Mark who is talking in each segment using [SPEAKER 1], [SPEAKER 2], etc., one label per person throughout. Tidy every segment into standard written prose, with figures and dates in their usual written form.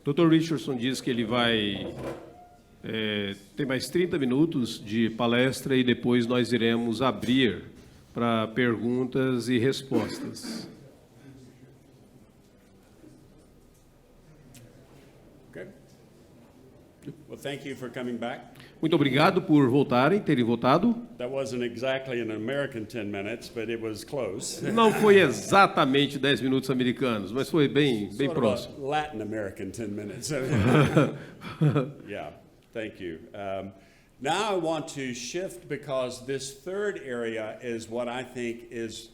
[SPEAKER 1] Dr. Richardson diz que ele vai ter mais 30 minutos de palestra e depois nós iremos abrir para perguntas e respostas.
[SPEAKER 2] Okay. Well, thank you for coming back.
[SPEAKER 1] Muito obrigado por terem voltado.
[SPEAKER 2] That wasn't exactly an American 10 minutes, but it was close.
[SPEAKER 1] Não foi exatamente 10 minutos americanos, mas foi bem
[SPEAKER 2] Sort
[SPEAKER 1] próximo.
[SPEAKER 2] of a Latin American 10 minutes. Yeah, thank you. Now I want to shift because this third area is what I think is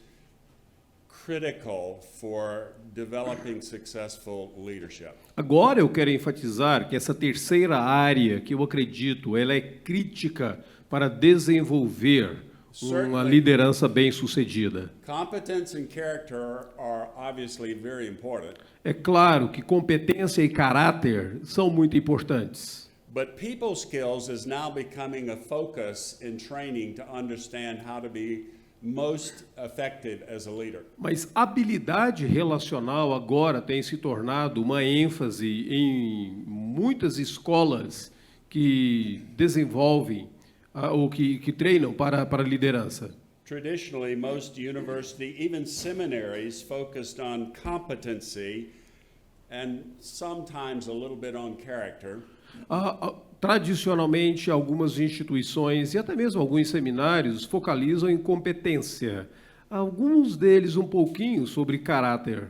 [SPEAKER 2] critical for developing successful leadership.
[SPEAKER 1] Agora eu quero enfatizar que essa terceira área, que eu acredito, ela é crítica para desenvolver uma liderança bem-sucedida.
[SPEAKER 2] Competence and character are obviously very important.
[SPEAKER 1] É claro que competência e caráter são muito importantes.
[SPEAKER 2] But people skills is now becoming a focus in training to understand how to be most effective as a leader.
[SPEAKER 1] Mas habilidade relacional agora tem se tornado uma ênfase em muitas escolas que desenvolvem ou que treinam para a liderança.
[SPEAKER 2] Traditionally, most university, even seminaries, focused on competency and sometimes a little bit on character.
[SPEAKER 1] Tradicionalmente, algumas instituições e até mesmo alguns seminários focalizam em competência. Alguns deles um pouquinho sobre caráter.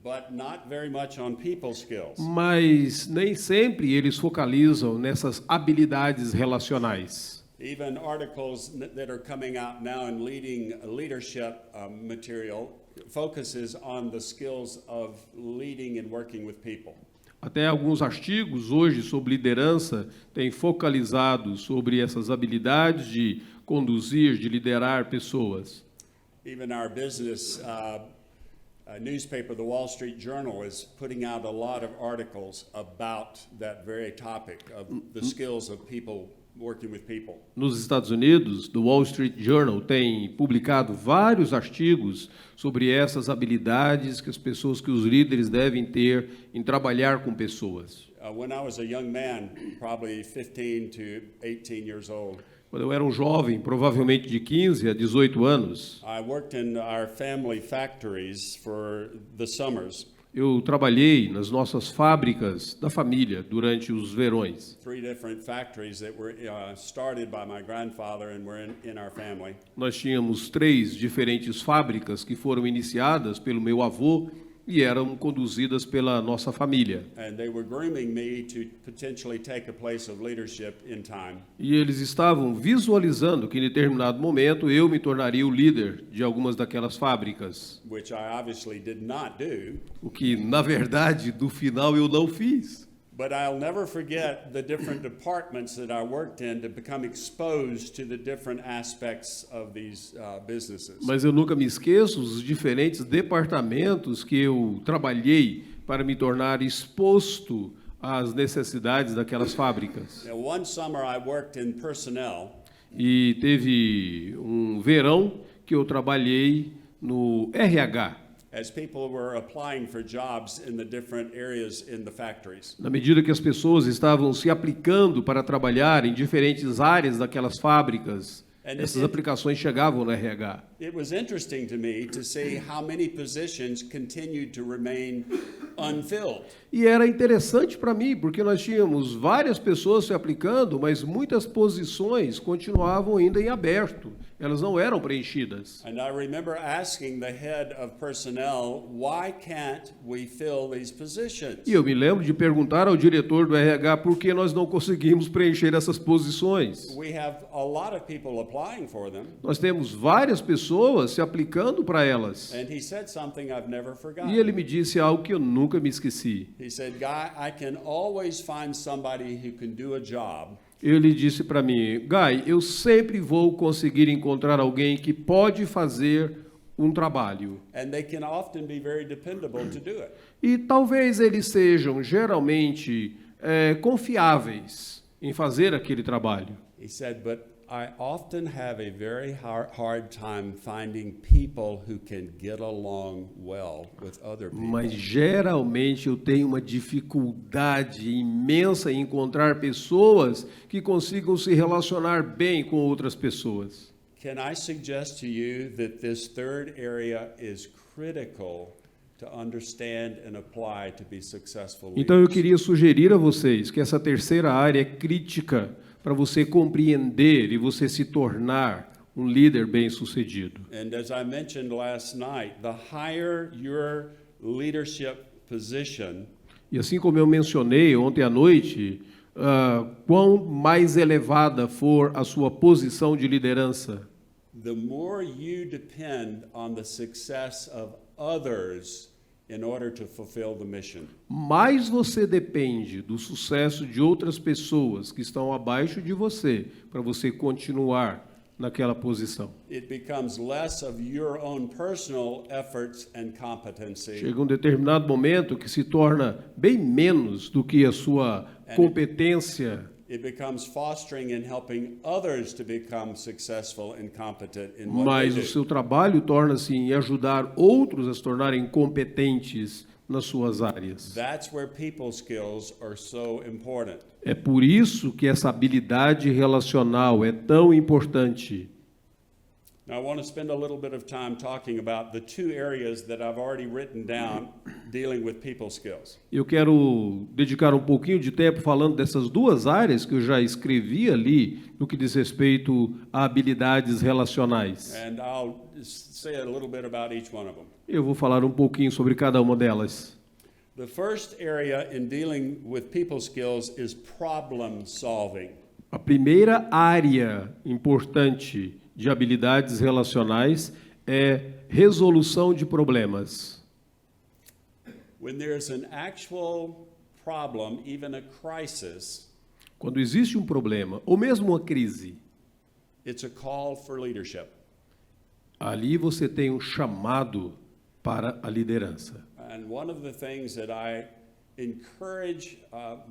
[SPEAKER 2] But not very much on people skills.
[SPEAKER 1] Mas nem sempre eles focalizam nessas habilidades relacionais.
[SPEAKER 2] Even articles that are coming out now in leadership material focuses on the skills of leading and working with people.
[SPEAKER 1] Até alguns artigos hoje sobre liderança têm focalizado sobre essas habilidades de conduzir, de liderar pessoas.
[SPEAKER 2] Even our business newspaper, the Wall Street Journal, is putting out a lot of articles about that very topic of the skills of people working with people.
[SPEAKER 1] Nos Estados Unidos, The Wall Street Journal tem publicado vários artigos sobre essas habilidades que os líderes devem ter em trabalhar com pessoas.
[SPEAKER 2] When I was a young man, probably 15 to 18 years old,
[SPEAKER 1] quando eu era um jovem, provavelmente de 15 a 18 anos,
[SPEAKER 2] I worked in our family factories for the summers.
[SPEAKER 1] Eu trabalhei nas nossas fábricas da família durante os verões.
[SPEAKER 2] 3 different factories that were started by my grandfather and were in our family.
[SPEAKER 1] Nós tínhamos 3 diferentes fábricas que foram iniciadas pelo meu avô e eram conduzidas pela nossa família.
[SPEAKER 2] And they were grooming me to potentially take a place of leadership in time.
[SPEAKER 1] E eles estavam visualizando que em determinado momento eu me tornaria o líder de algumas daquelas fábricas.
[SPEAKER 2] Which I obviously did not do.
[SPEAKER 1] O que, na verdade, no final eu não fiz.
[SPEAKER 2] But I'll never forget the different departments that I worked in to become exposed to the different aspects of these businesses.
[SPEAKER 1] Mas eu nunca me esqueço dos diferentes departamentos que eu trabalhei para me tornar exposto às necessidades daquelas fábricas.
[SPEAKER 2] One summer I worked in personnel.
[SPEAKER 1] E teve um verão que eu trabalhei no RH.
[SPEAKER 2] As people were applying for jobs in the different areas in the factories.
[SPEAKER 1] Na medida que as pessoas estavam se aplicando para trabalhar em diferentes áreas daquelas fábricas, essas aplicações chegavam no RH.
[SPEAKER 2] It was interesting to me to see how many positions continued to remain unfilled.
[SPEAKER 1] E era interessante para mim, porque nós tínhamos várias pessoas se aplicando, mas muitas posições continuavam ainda em aberto. Elas não eram preenchidas.
[SPEAKER 2] And I remember asking the head of personnel, why can't we fill these positions?
[SPEAKER 1] E eu me lembro de perguntar ao diretor do RH por que nós não conseguimos preencher essas posições.
[SPEAKER 2] We have a lot of people applying for them.
[SPEAKER 1] Nós temos várias pessoas se aplicando para elas.
[SPEAKER 2] And he said something I've never forgotten.
[SPEAKER 1] E ele me disse algo que eu nunca me esqueci.
[SPEAKER 2] He said, "Guy, I can always find somebody who can do a job."
[SPEAKER 1] Ele disse para mim, Guy, eu sempre vou conseguir encontrar alguém que pode fazer um trabalho.
[SPEAKER 2] And they can often be very dependable to do it.
[SPEAKER 1] E talvez eles sejam geralmente confiáveis em fazer aquele trabalho.
[SPEAKER 2] He said, but I often have a very hard time finding people who can get along well with other people.
[SPEAKER 1] Mas geralmente eu tenho uma dificuldade imensa em encontrar pessoas que consigam se relacionar bem com outras pessoas.
[SPEAKER 2] Can I suggest to you that this third area is critical to understand and apply to be successful
[SPEAKER 1] Então eu
[SPEAKER 2] leaders?
[SPEAKER 1] queria sugerir a vocês que essa terceira área é crítica para você compreender e você se tornar um líder bem-sucedido.
[SPEAKER 2] And as I mentioned last night, the higher your leadership position,
[SPEAKER 1] E assim como eu mencionei ontem à noite, quão mais elevada for a sua posição de liderança,
[SPEAKER 2] the more you depend on the success of others in order to fulfill the mission.
[SPEAKER 1] mais você depende do sucesso de outras pessoas que estão abaixo de você para você continuar naquela posição.
[SPEAKER 2] It becomes less of your own personal efforts and competency,
[SPEAKER 1] Chega um determinado momento que se torna bem menos do que a sua competência,
[SPEAKER 2] it becomes fostering and helping others to become successful and competent in what
[SPEAKER 1] mas
[SPEAKER 2] they
[SPEAKER 1] o
[SPEAKER 2] do.
[SPEAKER 1] seu trabalho torna-se em ajudar outros a se tornarem competentes nas suas áreas.
[SPEAKER 2] That's where people skills are so important.
[SPEAKER 1] É por isso que essa habilidade relacional é tão importante.
[SPEAKER 2] Now, I want to spend a little bit of time talking about the two areas that I've already written down dealing with people skills.
[SPEAKER 1] Eu quero dedicar um pouquinho de tempo falando dessas duas áreas que eu já escrevi ali no que diz respeito a habilidades relacionais.
[SPEAKER 2] And I'll say a little bit about each one of them.
[SPEAKER 1] Eu vou falar um pouquinho sobre cada uma delas.
[SPEAKER 2] The first area in dealing with people skills is problem solving.
[SPEAKER 1] A primeira área importante de habilidades relacionais é resolução de problemas.
[SPEAKER 2] When there's an actual problem, even a crisis,
[SPEAKER 1] Quando existe um problema, ou mesmo uma crise,
[SPEAKER 2] it's a call for leadership.
[SPEAKER 1] ali você tem um chamado para a liderança.
[SPEAKER 2] And one of the things that I encourage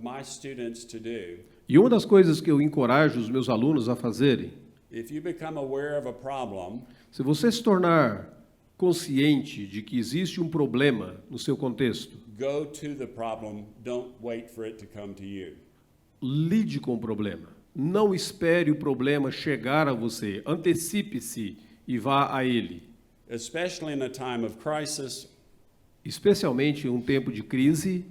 [SPEAKER 2] my students to do,
[SPEAKER 1] E uma das coisas que eu encorajo os meus alunos a fazerem,
[SPEAKER 2] if you become aware of a problem,
[SPEAKER 1] se você se tornar consciente de que existe um problema no seu contexto,
[SPEAKER 2] go to the problem, don't wait for it to come to you.
[SPEAKER 1] lide com o problema. Não espere o problema chegar a você. Antecipe-se e vá a ele.
[SPEAKER 2] Especially in a time of crisis,
[SPEAKER 1] Especialmente em um tempo de crise,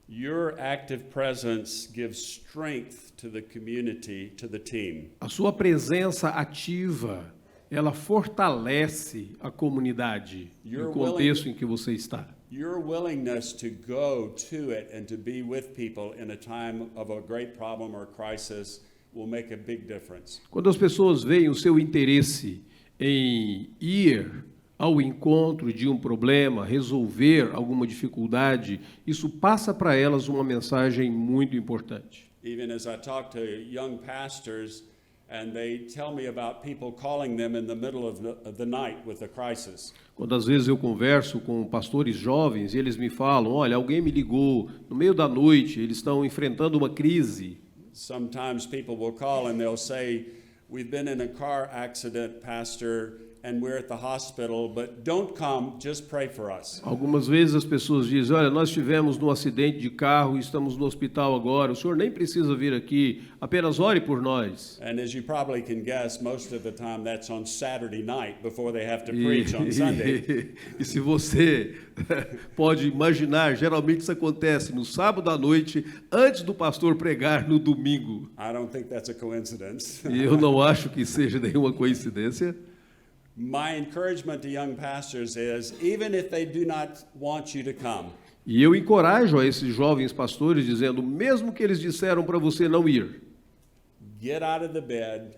[SPEAKER 2] your active presence gives strength to the community, to the team.
[SPEAKER 1] a sua presença ativa, ela fortalece a comunidade no contexto em que você está.
[SPEAKER 2] Your willingness to go to it and to be with people in a time of a great problem or crisis will make a big difference.
[SPEAKER 1] Quando as pessoas veem o seu interesse em ir ao encontro de um problema, resolver alguma dificuldade, isso passa para elas uma mensagem muito importante.
[SPEAKER 2] Even as I talk to young pastors and they tell me about people calling them in the middle of the night with a crisis.
[SPEAKER 1] Quando às vezes eu converso com pastores jovens e eles me falam, olha, alguém me ligou no meio da noite, eles estão enfrentando uma crise.
[SPEAKER 2] Sometimes people will call and they'll say, we've been in a car accident, pastor, and we're at the hospital, but don't come, just pray for us.
[SPEAKER 1] Algumas vezes as pessoas dizem, olha, nós tivemos num acidente de carro e estamos no hospital agora, o senhor nem precisa vir aqui, apenas ore por nós.
[SPEAKER 2] And as you probably can guess, most of the time that's on Saturday night before they have to preach on Sunday.
[SPEAKER 1] E se você pode imaginar, geralmente isso acontece no sábado à noite, antes do pastor pregar no domingo.
[SPEAKER 2] I don't think that's a coincidence.
[SPEAKER 1] E eu não acho que seja nenhuma coincidência.
[SPEAKER 2] My encouragement to young pastors is, even if they do not want you to come,
[SPEAKER 1] E eu encorajo a esses jovens pastores dizendo, mesmo que eles disseram para você não ir,
[SPEAKER 2] get out of the bed,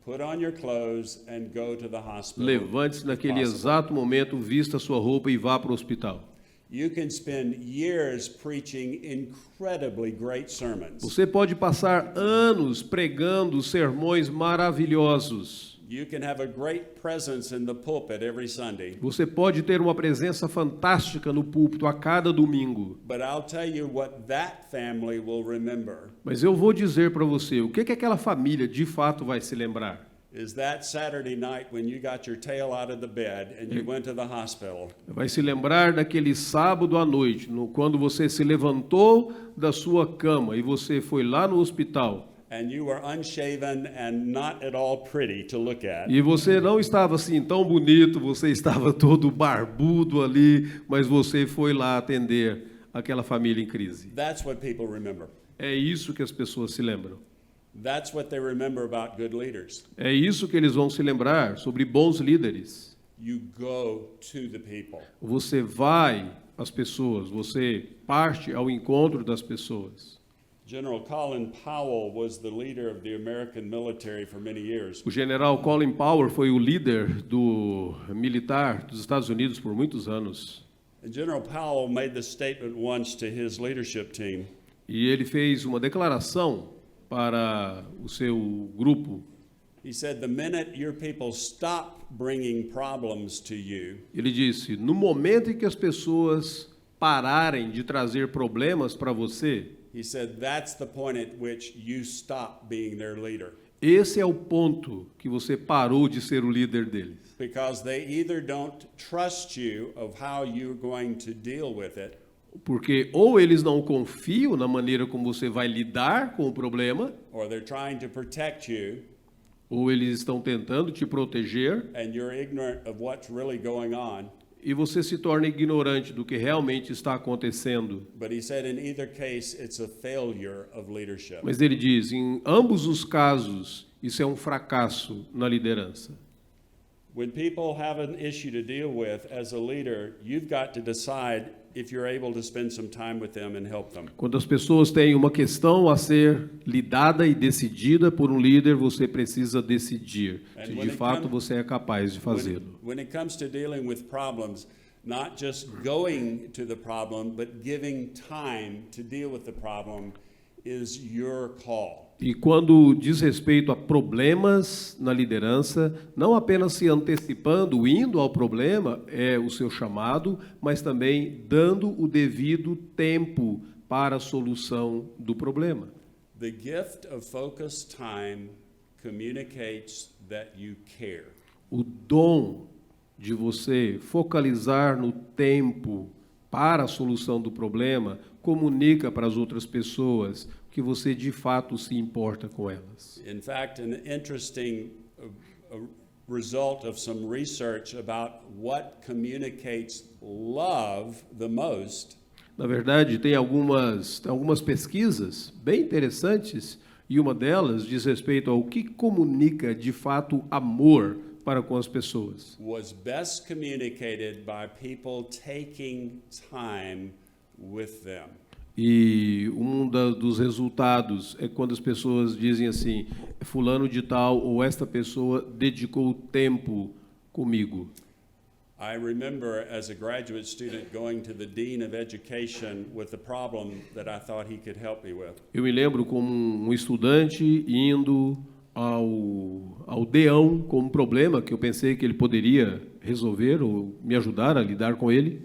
[SPEAKER 2] put on your clothes, and go to the hospital.
[SPEAKER 1] levante-se naquele
[SPEAKER 2] if possible.
[SPEAKER 1] exato momento, vista a sua roupa e vá para o hospital.
[SPEAKER 2] You can spend years preaching incredibly great sermons.
[SPEAKER 1] Você pode passar anos pregando sermões maravilhosos.
[SPEAKER 2] You can have a great presence in the pulpit every Sunday.
[SPEAKER 1] Você pode ter uma presença fantástica no púlpito a cada domingo.
[SPEAKER 2] But I'll tell you what that family will remember.
[SPEAKER 1] Mas eu vou dizer para você, o que aquela família de fato vai se lembrar?
[SPEAKER 2] Is that Saturday night when you got your tail out of the bed and you went to the hospital.
[SPEAKER 1] Vai se lembrar daquele sábado à noite, quando você se levantou da sua cama e você foi lá no hospital.
[SPEAKER 2] And you were unshaven and not at all pretty to look at.
[SPEAKER 1] E você não estava assim tão bonito, você estava todo barbudo ali, mas você foi lá atender aquela família em crise.
[SPEAKER 2] That's what people remember.
[SPEAKER 1] É isso que as pessoas se lembram.
[SPEAKER 2] That's what they remember about good leaders.
[SPEAKER 1] É isso que eles vão se lembrar sobre bons líderes.
[SPEAKER 2] You go to the people.
[SPEAKER 1] Você vai às pessoas, você parte ao encontro das pessoas.
[SPEAKER 2] General Colin Powell was the leader of the American military for many years.
[SPEAKER 1] O general Colin Powell foi o líder do militar dos Estados Unidos por muitos anos.
[SPEAKER 2] And General Powell made the statement once to his leadership team.
[SPEAKER 1] E ele fez uma declaração para o seu grupo.
[SPEAKER 2] He said, "The minute your people stop bringing problems to you,
[SPEAKER 1] Ele disse: no momento em que as pessoas pararem de trazer problemas para você,
[SPEAKER 2] he said, that's the point at which you stop being their leader.
[SPEAKER 1] esse é o ponto que você parou de ser o líder deles.
[SPEAKER 2] Because they either don't trust you of how you're going to deal with it,
[SPEAKER 1] Porque ou eles não confiam na maneira como você vai lidar com o problema,
[SPEAKER 2] or they're trying to protect you,
[SPEAKER 1] ou eles estão tentando te proteger,
[SPEAKER 2] and you're ignorant of what's really going on.
[SPEAKER 1] e você se torna ignorante do que realmente está acontecendo.
[SPEAKER 2] But he said, in either case, it's a failure of leadership.
[SPEAKER 1] Mas ele diz, em ambos os casos, isso é um fracasso na liderança.
[SPEAKER 2] When people have an issue to deal with as a leader, you've got to decide if you're able to spend some time with them and help them.
[SPEAKER 1] Quando as pessoas têm uma questão a ser lidada e decidida por um líder, você precisa decidir se de fato você é capaz de fazê-lo.
[SPEAKER 2] When it comes to dealing with problems, not just going to the problem, but giving time to deal with the problem is your call.
[SPEAKER 1] E quando diz respeito a problemas na liderança, não apenas se antecipando, indo ao problema, é o seu chamado, mas também dando o devido tempo para a solução do problema.
[SPEAKER 2] The gift of focused time communicates that you care.
[SPEAKER 1] O dom de você focalizar no tempo para a solução do problema comunica para as outras pessoas que você de fato se importa com elas.
[SPEAKER 2] In fact, an interesting result of some research about what communicates love the most.
[SPEAKER 1] Na verdade, tem algumas pesquisas bem interessantes e uma delas diz respeito ao que comunica de fato amor para com as pessoas.
[SPEAKER 2] Was best communicated by people taking time with them.
[SPEAKER 1] E dos resultados é quando as pessoas dizem assim, fulano de tal ou esta pessoa dedicou tempo comigo.
[SPEAKER 2] I remember as a graduate student going to the Dean of Education with a problem that I thought he could help me with.
[SPEAKER 1] Eu me lembro como um estudante indo ao deão com um problema que eu pensei que ele poderia resolver ou me ajudar a lidar com ele.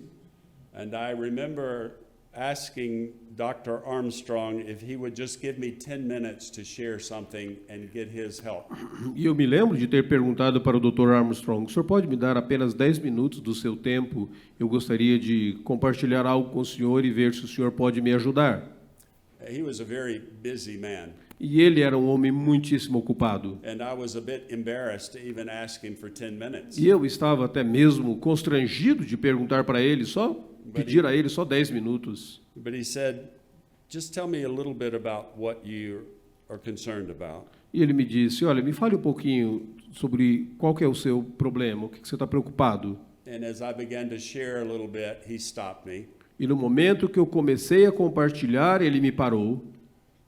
[SPEAKER 2] And I remember asking Dr. Armstrong if he would just give me 10 minutes to share something and get his help.
[SPEAKER 1] E eu me lembro de ter perguntado para o Dr. Armstrong, o senhor pode me dar apenas 10 minutos do seu tempo? Eu gostaria de compartilhar algo com o senhor e ver se o senhor pode me ajudar.
[SPEAKER 2] He was a very busy man.
[SPEAKER 1] E ele era um homem muitíssimo ocupado.
[SPEAKER 2] And I was a bit embarrassed to even ask him for 10 minutes.
[SPEAKER 1] E eu estava até mesmo constrangido de perguntar para ele, pedir a ele só 10 minutos.
[SPEAKER 2] But he said, just tell me a little bit about what you are concerned about.
[SPEAKER 1] E ele me disse, olha, me fale um pouquinho sobre qual que é o seu problema, o que você está preocupado.
[SPEAKER 2] And as I began to share a little bit, he stopped me.
[SPEAKER 1] E no momento que eu comecei a compartilhar, ele me parou.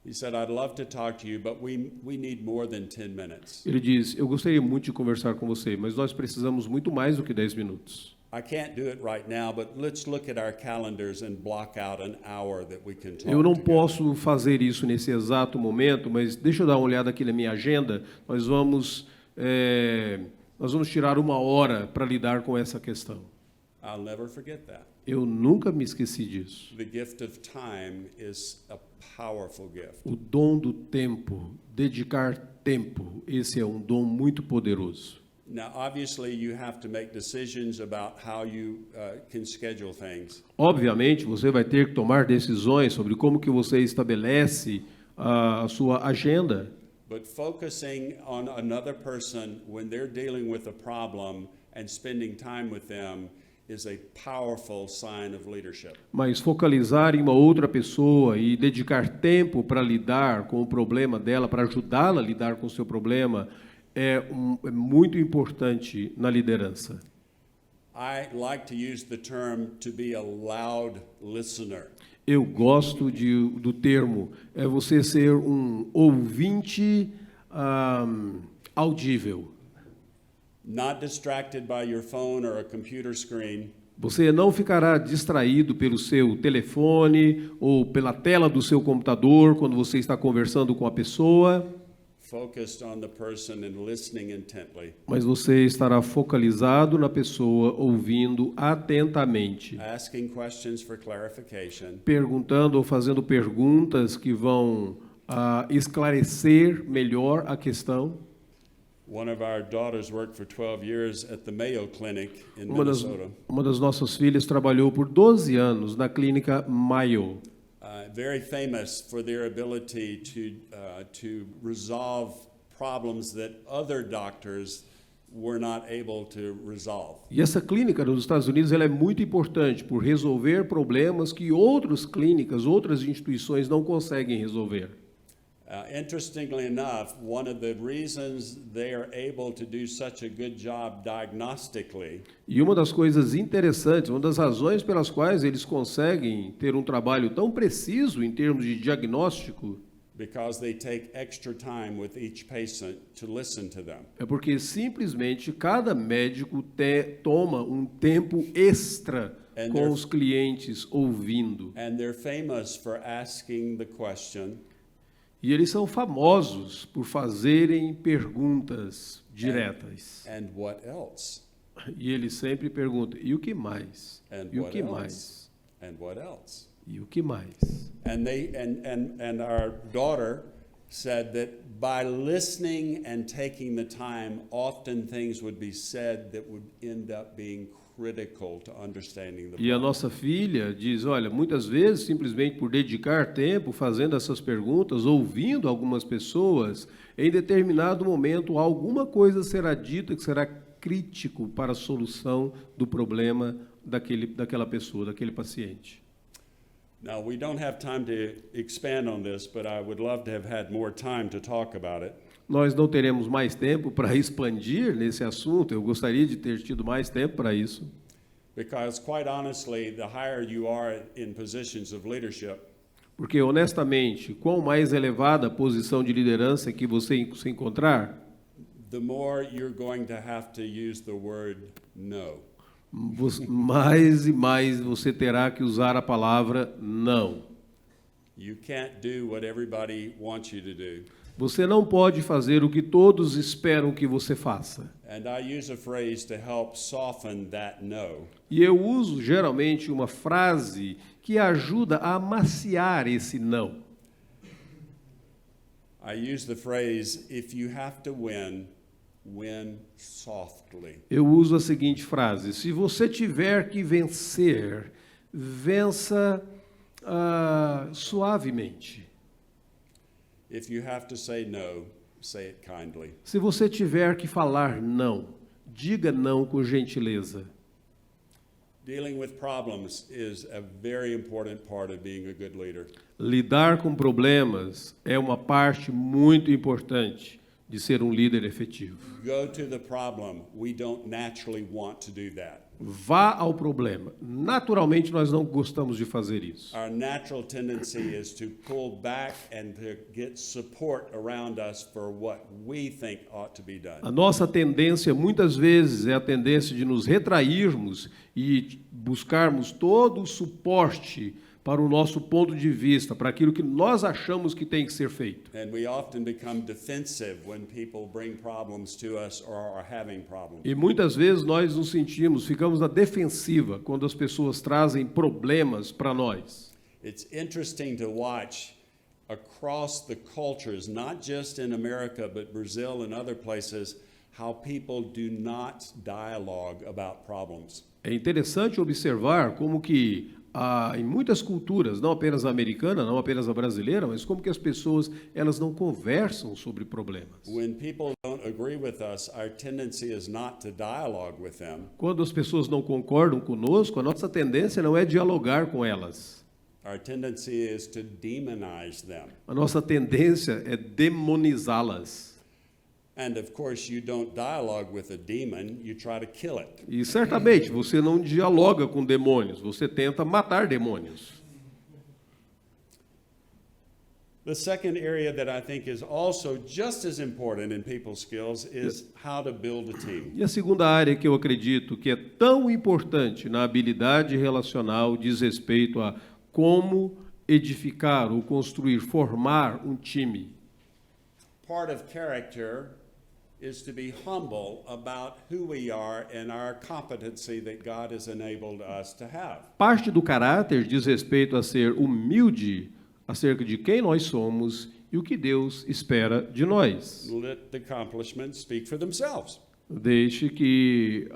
[SPEAKER 2] He said, I'd love to talk to you, but we need more than 10 minutes.
[SPEAKER 1] Ele diz, eu gostaria muito de conversar com você, mas nós precisamos muito mais do que 10 minutos.
[SPEAKER 2] I can't do it right now, but let's look at our calendars and block out an hour that we can talk
[SPEAKER 1] Eu não
[SPEAKER 2] together.
[SPEAKER 1] posso fazer isso nesse exato momento, mas deixa eu dar uma olhada aqui na minha agenda. Nós vamos nós vamos tirar 1 hora para lidar com essa questão.
[SPEAKER 2] I'll never forget that.
[SPEAKER 1] Eu nunca me esqueci disso.
[SPEAKER 2] The gift of time is a powerful gift.
[SPEAKER 1] O dom do tempo, dedicar tempo, esse é um dom muito poderoso.
[SPEAKER 2] Now, obviously, you have to make decisions about how you can schedule things.
[SPEAKER 1] Obviamente, você vai ter que tomar decisões sobre como que você estabelece a sua agenda.
[SPEAKER 2] But focusing on another person when they're dealing with a problem and spending time with them is a powerful sign of leadership.
[SPEAKER 1] Mas focalizar em uma outra pessoa e dedicar tempo para lidar com o problema dela, para ajudá-la a lidar com o seu problema, é muito importante na liderança.
[SPEAKER 2] I like to use the term to be a loud listener.
[SPEAKER 1] Eu gosto do termo, é você ser um ouvinte audível.
[SPEAKER 2] Not distracted by your phone or a computer screen.
[SPEAKER 1] Você não ficará distraído pelo seu telefone ou pela tela do seu computador quando você está conversando com a pessoa.
[SPEAKER 2] Focused on the person and listening intently.
[SPEAKER 1] Mas você estará focalizado na pessoa, ouvindo atentamente.
[SPEAKER 2] Asking questions for clarification.
[SPEAKER 1] Perguntando ou fazendo perguntas que vão esclarecer melhor a questão.
[SPEAKER 2] One of our daughters worked for 12 years at the Mayo Clinic in Minnesota.
[SPEAKER 1] Uma das nossas filhas trabalhou por 12 anos na clínica Mayo.
[SPEAKER 2] Very famous for their ability to resolve problems that other doctors were not able to resolve.
[SPEAKER 1] E essa clínica nos Estados Unidos ela é muito importante por resolver problemas que outras clínicas, outras instituições não conseguem resolver.
[SPEAKER 2] Interestingly enough, one of the reasons they are able to do such a good job diagnostically.
[SPEAKER 1] E uma das coisas interessantes, uma das razões pelas quais eles conseguem ter um trabalho tão preciso em termos de diagnóstico,
[SPEAKER 2] Because they take extra time with each patient to listen to them.
[SPEAKER 1] é porque simplesmente cada médico toma um tempo extra com os clientes ouvindo.
[SPEAKER 2] And they're famous for asking the question.
[SPEAKER 1] E eles são famosos por fazerem perguntas diretas.
[SPEAKER 2] And what else?
[SPEAKER 1] E eles sempre perguntam: e o que mais?
[SPEAKER 2] And
[SPEAKER 1] E o
[SPEAKER 2] what
[SPEAKER 1] que
[SPEAKER 2] else?
[SPEAKER 1] mais?
[SPEAKER 2] And what else?
[SPEAKER 1] E o que mais?
[SPEAKER 2] And our daughter said that by listening and taking the time, often things would be said that would end up being critical to understanding the
[SPEAKER 1] E a
[SPEAKER 2] problem.
[SPEAKER 1] nossa filha diz: olha, muitas vezes, simplesmente por dedicar tempo fazendo essas perguntas, ouvindo algumas pessoas, em determinado momento alguma coisa será dita que será crítico para a solução do problema daquela pessoa, daquele paciente.
[SPEAKER 2] Now, we don't have time to expand on this, but I would love to have had more time to talk about it.
[SPEAKER 1] Nós não teremos mais tempo para expandir nesse assunto, eu gostaria de ter tido mais tempo para isso.
[SPEAKER 2] Because quite honestly, the higher you are in positions of leadership,
[SPEAKER 1] Porque, honestamente, quanto mais elevada a posição de liderança que você se encontrar,
[SPEAKER 2] the more you're going to have to use the word no.
[SPEAKER 1] mais e mais você terá que usar a palavra não.
[SPEAKER 2] You can't do what everybody wants you to do.
[SPEAKER 1] Você não pode fazer o que todos esperam que você faça.
[SPEAKER 2] And I use a phrase to help soften that no.
[SPEAKER 1] E eu uso geralmente uma frase que ajuda a amaciar esse não.
[SPEAKER 2] I use the phrase, if you have to win, win softly.
[SPEAKER 1] Eu uso a seguinte frase: se você tiver que vencer, vença suavemente.
[SPEAKER 2] If you have to say no, say it kindly.
[SPEAKER 1] Se você tiver que falar não, diga não com gentileza.
[SPEAKER 2] Dealing with problems is a very important part of being a good leader.
[SPEAKER 1] Lidar com problemas é uma parte muito importante de ser um líder efetivo.
[SPEAKER 2] Go to the problem. We don't naturally want to do that.
[SPEAKER 1] Vá ao problema. Naturalmente, nós não gostamos de fazer isso.
[SPEAKER 2] Our natural tendency is to pull back and to get support around us for what we think ought to be done.
[SPEAKER 1] A nossa tendência, muitas vezes, é a tendência de nos retrairmos e buscarmos todo o suporte para o nosso ponto de vista, para aquilo que nós achamos que tem que ser feito.
[SPEAKER 2] And we often become defensive when people bring problems to us or are having problems.
[SPEAKER 1] E muitas vezes nós nos ficamos na defensiva quando as pessoas trazem problemas para nós.
[SPEAKER 2] It's interesting to watch across the cultures, not just in America, but Brazil and other places, how people do not dialogue about problems.
[SPEAKER 1] É interessante observar como que em muitas culturas, não apenas a americana, não apenas a brasileira, mas como que as pessoas elas não conversam sobre problemas.
[SPEAKER 2] When people don't agree with us, our tendency is not to dialogue with them.
[SPEAKER 1] Quando as pessoas não concordam conosco, a nossa tendência não é dialogar com elas.
[SPEAKER 2] Our tendency is to demonize them.
[SPEAKER 1] A nossa tendência é demonizá-las.
[SPEAKER 2] And of course, you don't dialogue with a demon, you try to kill it.
[SPEAKER 1] E certamente você não dialoga com demônios, você tenta matar demônios.
[SPEAKER 2] The second area that I think is also just as important in people's skills is how to build a team.
[SPEAKER 1] E a segunda área que eu acredito que é tão importante na habilidade relacional diz respeito a como edificar ou construir, formar um time.
[SPEAKER 2] Part of character is to be humble about who we are and our competency that God has enabled us to have.
[SPEAKER 1] Parte do caráter diz respeito a ser humilde acerca de quem nós somos e o que Deus espera de nós.
[SPEAKER 2] Let the accomplishments speak for themselves.
[SPEAKER 1] Deixe que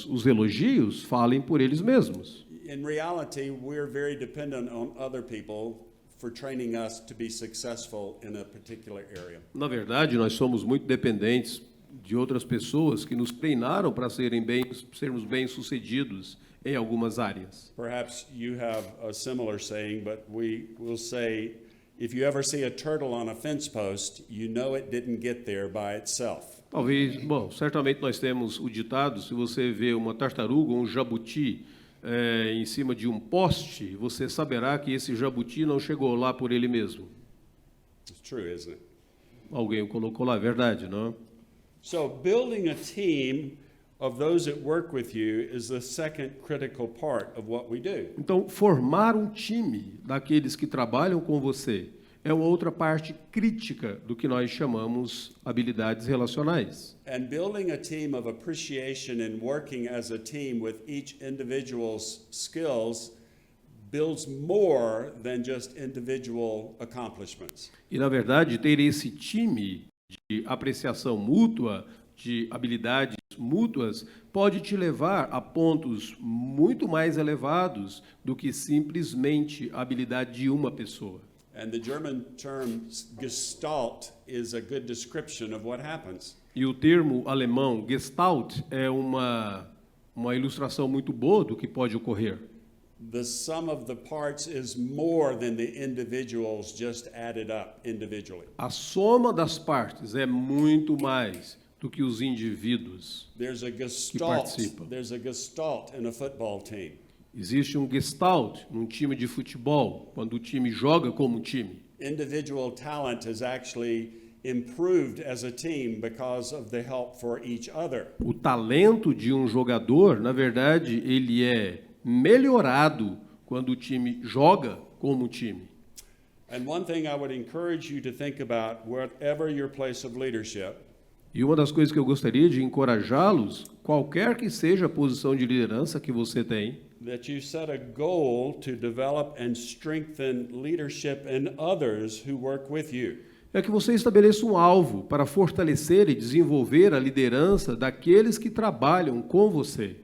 [SPEAKER 1] os elogios falem por eles mesmos.
[SPEAKER 2] In reality, we're very dependent on other people for training us to be successful in a particular area.
[SPEAKER 1] Na verdade, nós somos muito dependentes de outras pessoas que nos treinaram para sermos bem-sucedidos em algumas áreas.
[SPEAKER 2] Perhaps you have a similar saying, but we will say, if you ever see a turtle on a fence post, you know it didn't get there by itself.
[SPEAKER 1] Talvez, certamente nós temos o ditado, se você vê uma tartaruga ou um jabuti em cima de um poste, você saberá que esse jabuti não chegou lá por ele mesmo.
[SPEAKER 2] It's true, isn't it?
[SPEAKER 1] Alguém o colocou lá, é verdade, não?
[SPEAKER 2] So building a team of those that work with you is the second critical part of what we do.
[SPEAKER 1] Então, formar um time daqueles que trabalham com você é uma outra parte crítica do que nós chamamos habilidades relacionais.
[SPEAKER 2] And building a team of appreciation and working as a team with each individual's skills builds more than just individual accomplishments.
[SPEAKER 1] E, na verdade, ter esse time de apreciação mútua, de habilidades mútuas, pode te levar a pontos muito mais elevados do que simplesmente a habilidade de uma pessoa.
[SPEAKER 2] And the German term Gestalt is a good description of what happens.
[SPEAKER 1] E o termo alemão Gestalt é uma ilustração muito boa do que pode ocorrer.
[SPEAKER 2] The sum of the parts is more than the individuals just added up individually.
[SPEAKER 1] A soma das partes é muito mais do que os indivíduos
[SPEAKER 2] There's a
[SPEAKER 1] que
[SPEAKER 2] Gestalt.
[SPEAKER 1] participam.
[SPEAKER 2] There's a Gestalt in a football team.
[SPEAKER 1] Existe um Gestalt num time de futebol, quando o time joga como um time.
[SPEAKER 2] Individual talent is actually improved as a team because of the help for each other.
[SPEAKER 1] O talento de um jogador, na verdade, ele é melhorado quando o time joga como um time.
[SPEAKER 2] And one thing I would encourage you to think about, whatever your place of leadership,
[SPEAKER 1] E uma das coisas que eu gostaria de encorajá-los, qualquer que seja a posição de liderança que você tem,
[SPEAKER 2] that you set a goal to develop and strengthen leadership in others who work with you.
[SPEAKER 1] é que você estabeleça um alvo para fortalecer e desenvolver a liderança daqueles que trabalham com você.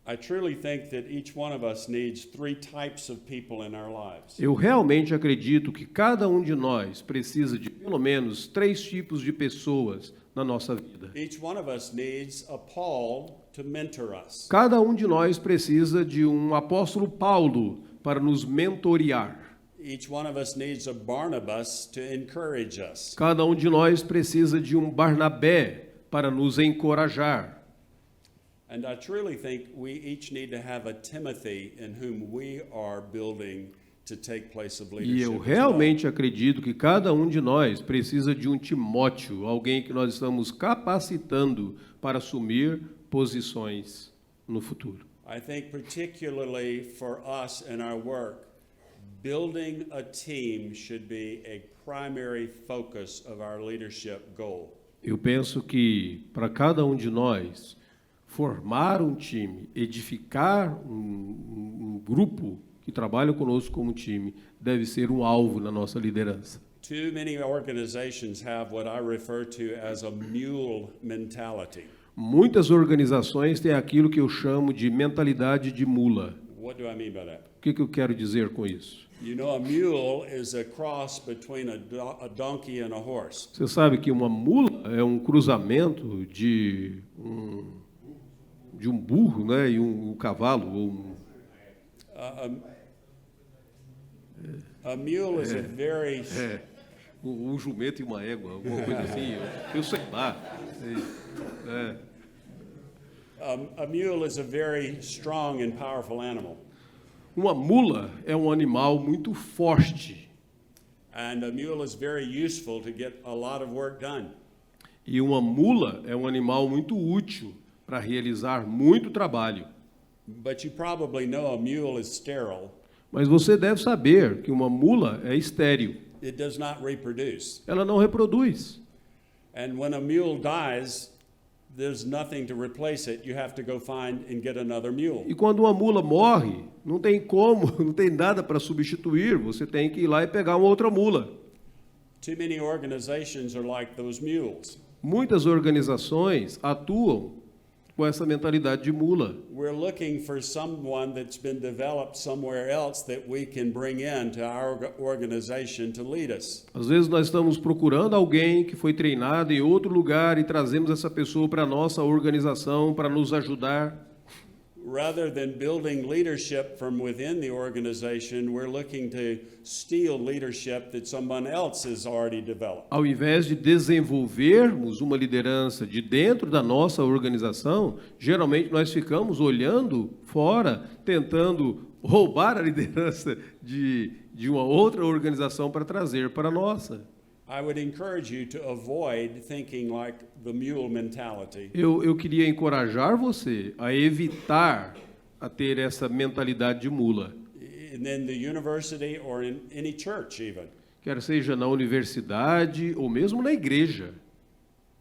[SPEAKER 2] I truly think that each one of us needs three types of people in our lives.
[SPEAKER 1] Eu realmente acredito que cada um de nós precisa de pelo menos 3 tipos de pessoas na nossa vida.
[SPEAKER 2] Each one of us needs a Paul to mentor us.
[SPEAKER 1] Cada um de nós precisa de um apóstolo Paulo para nos mentorear.
[SPEAKER 2] Each one of us needs a Barnabas to encourage us.
[SPEAKER 1] Cada um de nós precisa de um Barnabé para nos encorajar.
[SPEAKER 2] And I truly think we each need to have a Timothy in whom we are building to take place of
[SPEAKER 1] E
[SPEAKER 2] leadership.
[SPEAKER 1] eu
[SPEAKER 2] as well.
[SPEAKER 1] realmente acredito que cada um de nós precisa de um Timóteo, alguém que nós estamos capacitando para assumir posições no futuro.
[SPEAKER 2] I think particularly for us in our work, building a team should be a primary focus of our leadership goal.
[SPEAKER 1] Eu penso que para cada um de nós, formar um time, edificar um grupo que trabalha conosco como time, deve ser um alvo na nossa liderança.
[SPEAKER 2] Too many organizations have what I refer to as a mule mentality.
[SPEAKER 1] Muitas organizações têm aquilo que eu chamo de mentalidade de mula.
[SPEAKER 2] What do I mean by that?
[SPEAKER 1] O que eu quero dizer com isso?
[SPEAKER 2] You know, a mule is a cross between a donkey and a horse.
[SPEAKER 1] Você sabe que uma mula é um cruzamento de um burro, né, e um cavalo.
[SPEAKER 2] A mule is a very
[SPEAKER 1] Um jumento e uma égua, alguma coisa assim. Eu sei lá.
[SPEAKER 2] a mule is a very strong and powerful animal.
[SPEAKER 1] Uma mula é um animal muito forte.
[SPEAKER 2] And a mule is very useful to get a lot of work done.
[SPEAKER 1] E uma mula é um animal muito útil para realizar muito trabalho.
[SPEAKER 2] But you probably know a mule is sterile.
[SPEAKER 1] Mas você deve saber que uma mula é estéril.
[SPEAKER 2] It does not reproduce.
[SPEAKER 1] Ela não reproduz.
[SPEAKER 2] And when a mule dies, there's nothing to replace it. You have to go find and get another mule.
[SPEAKER 1] E quando uma mula morre, não tem como, não tem nada para substituir. Você tem que ir lá e pegar uma outra mula.
[SPEAKER 2] Too many organizations are like those mules.
[SPEAKER 1] Muitas organizações atuam com essa mentalidade de mula.
[SPEAKER 2] We're looking for someone that's been developed somewhere else that we can bring into our organization to lead us.
[SPEAKER 1] Às vezes nós estamos procurando alguém que foi treinado em outro lugar e trazemos essa pessoa para a nossa organização para nos ajudar.
[SPEAKER 2] Rather than building leadership from within the organization, we're looking to steal leadership that someone else has already developed.
[SPEAKER 1] Ao invés de desenvolvermos uma liderança de dentro da nossa organização, geralmente nós ficamos olhando fora, tentando roubar a liderança de uma outra organização para trazer para a nossa.
[SPEAKER 2] I would encourage you to avoid thinking like the mule mentality.
[SPEAKER 1] Eu queria encorajar você a evitar a ter essa mentalidade de mula.
[SPEAKER 2] In the university or in any church even.
[SPEAKER 1] Quer seja na universidade ou mesmo na igreja.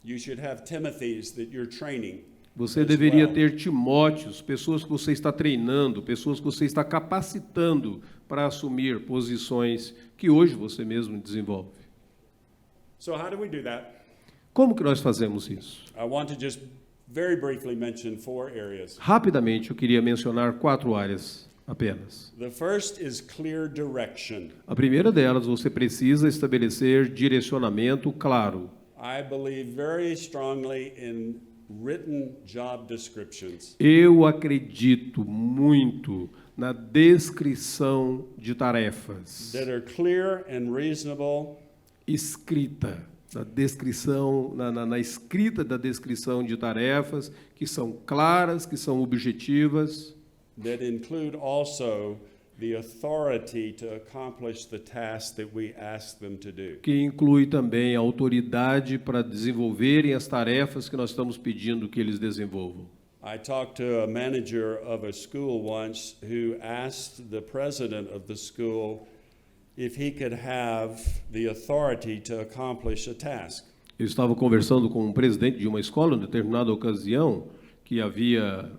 [SPEAKER 2] You should have Timothys that you're training.
[SPEAKER 1] Você
[SPEAKER 2] as
[SPEAKER 1] deveria
[SPEAKER 2] well.
[SPEAKER 1] ter Timóteos, pessoas que você está treinando, pessoas que você está capacitando para assumir posições que hoje você mesmo desenvolve.
[SPEAKER 2] So how do we do that?
[SPEAKER 1] Como que nós fazemos isso?
[SPEAKER 2] I want to just very briefly mention 4 areas.
[SPEAKER 1] Rapidamente, eu queria mencionar 4 áreas apenas.
[SPEAKER 2] The first is clear direction.
[SPEAKER 1] A primeira delas, você precisa estabelecer direcionamento claro.
[SPEAKER 2] I believe very strongly in written job descriptions.
[SPEAKER 1] Eu acredito muito na descrição de tarefas.
[SPEAKER 2] That are clear and reasonable.
[SPEAKER 1] Escrita, na descrição, na escrita da descrição de tarefas que são claras, que são objetivas.
[SPEAKER 2] That include also the authority to accomplish the task that we ask them to do.
[SPEAKER 1] Que inclui também a autoridade para desenvolverem as tarefas que nós estamos pedindo que eles desenvolvam.
[SPEAKER 2] I talked to a manager of a school once who asked the president of the school if he could have the authority to accomplish a task.
[SPEAKER 1] Eu estava conversando com um presidente de uma escola em determinada ocasião que havia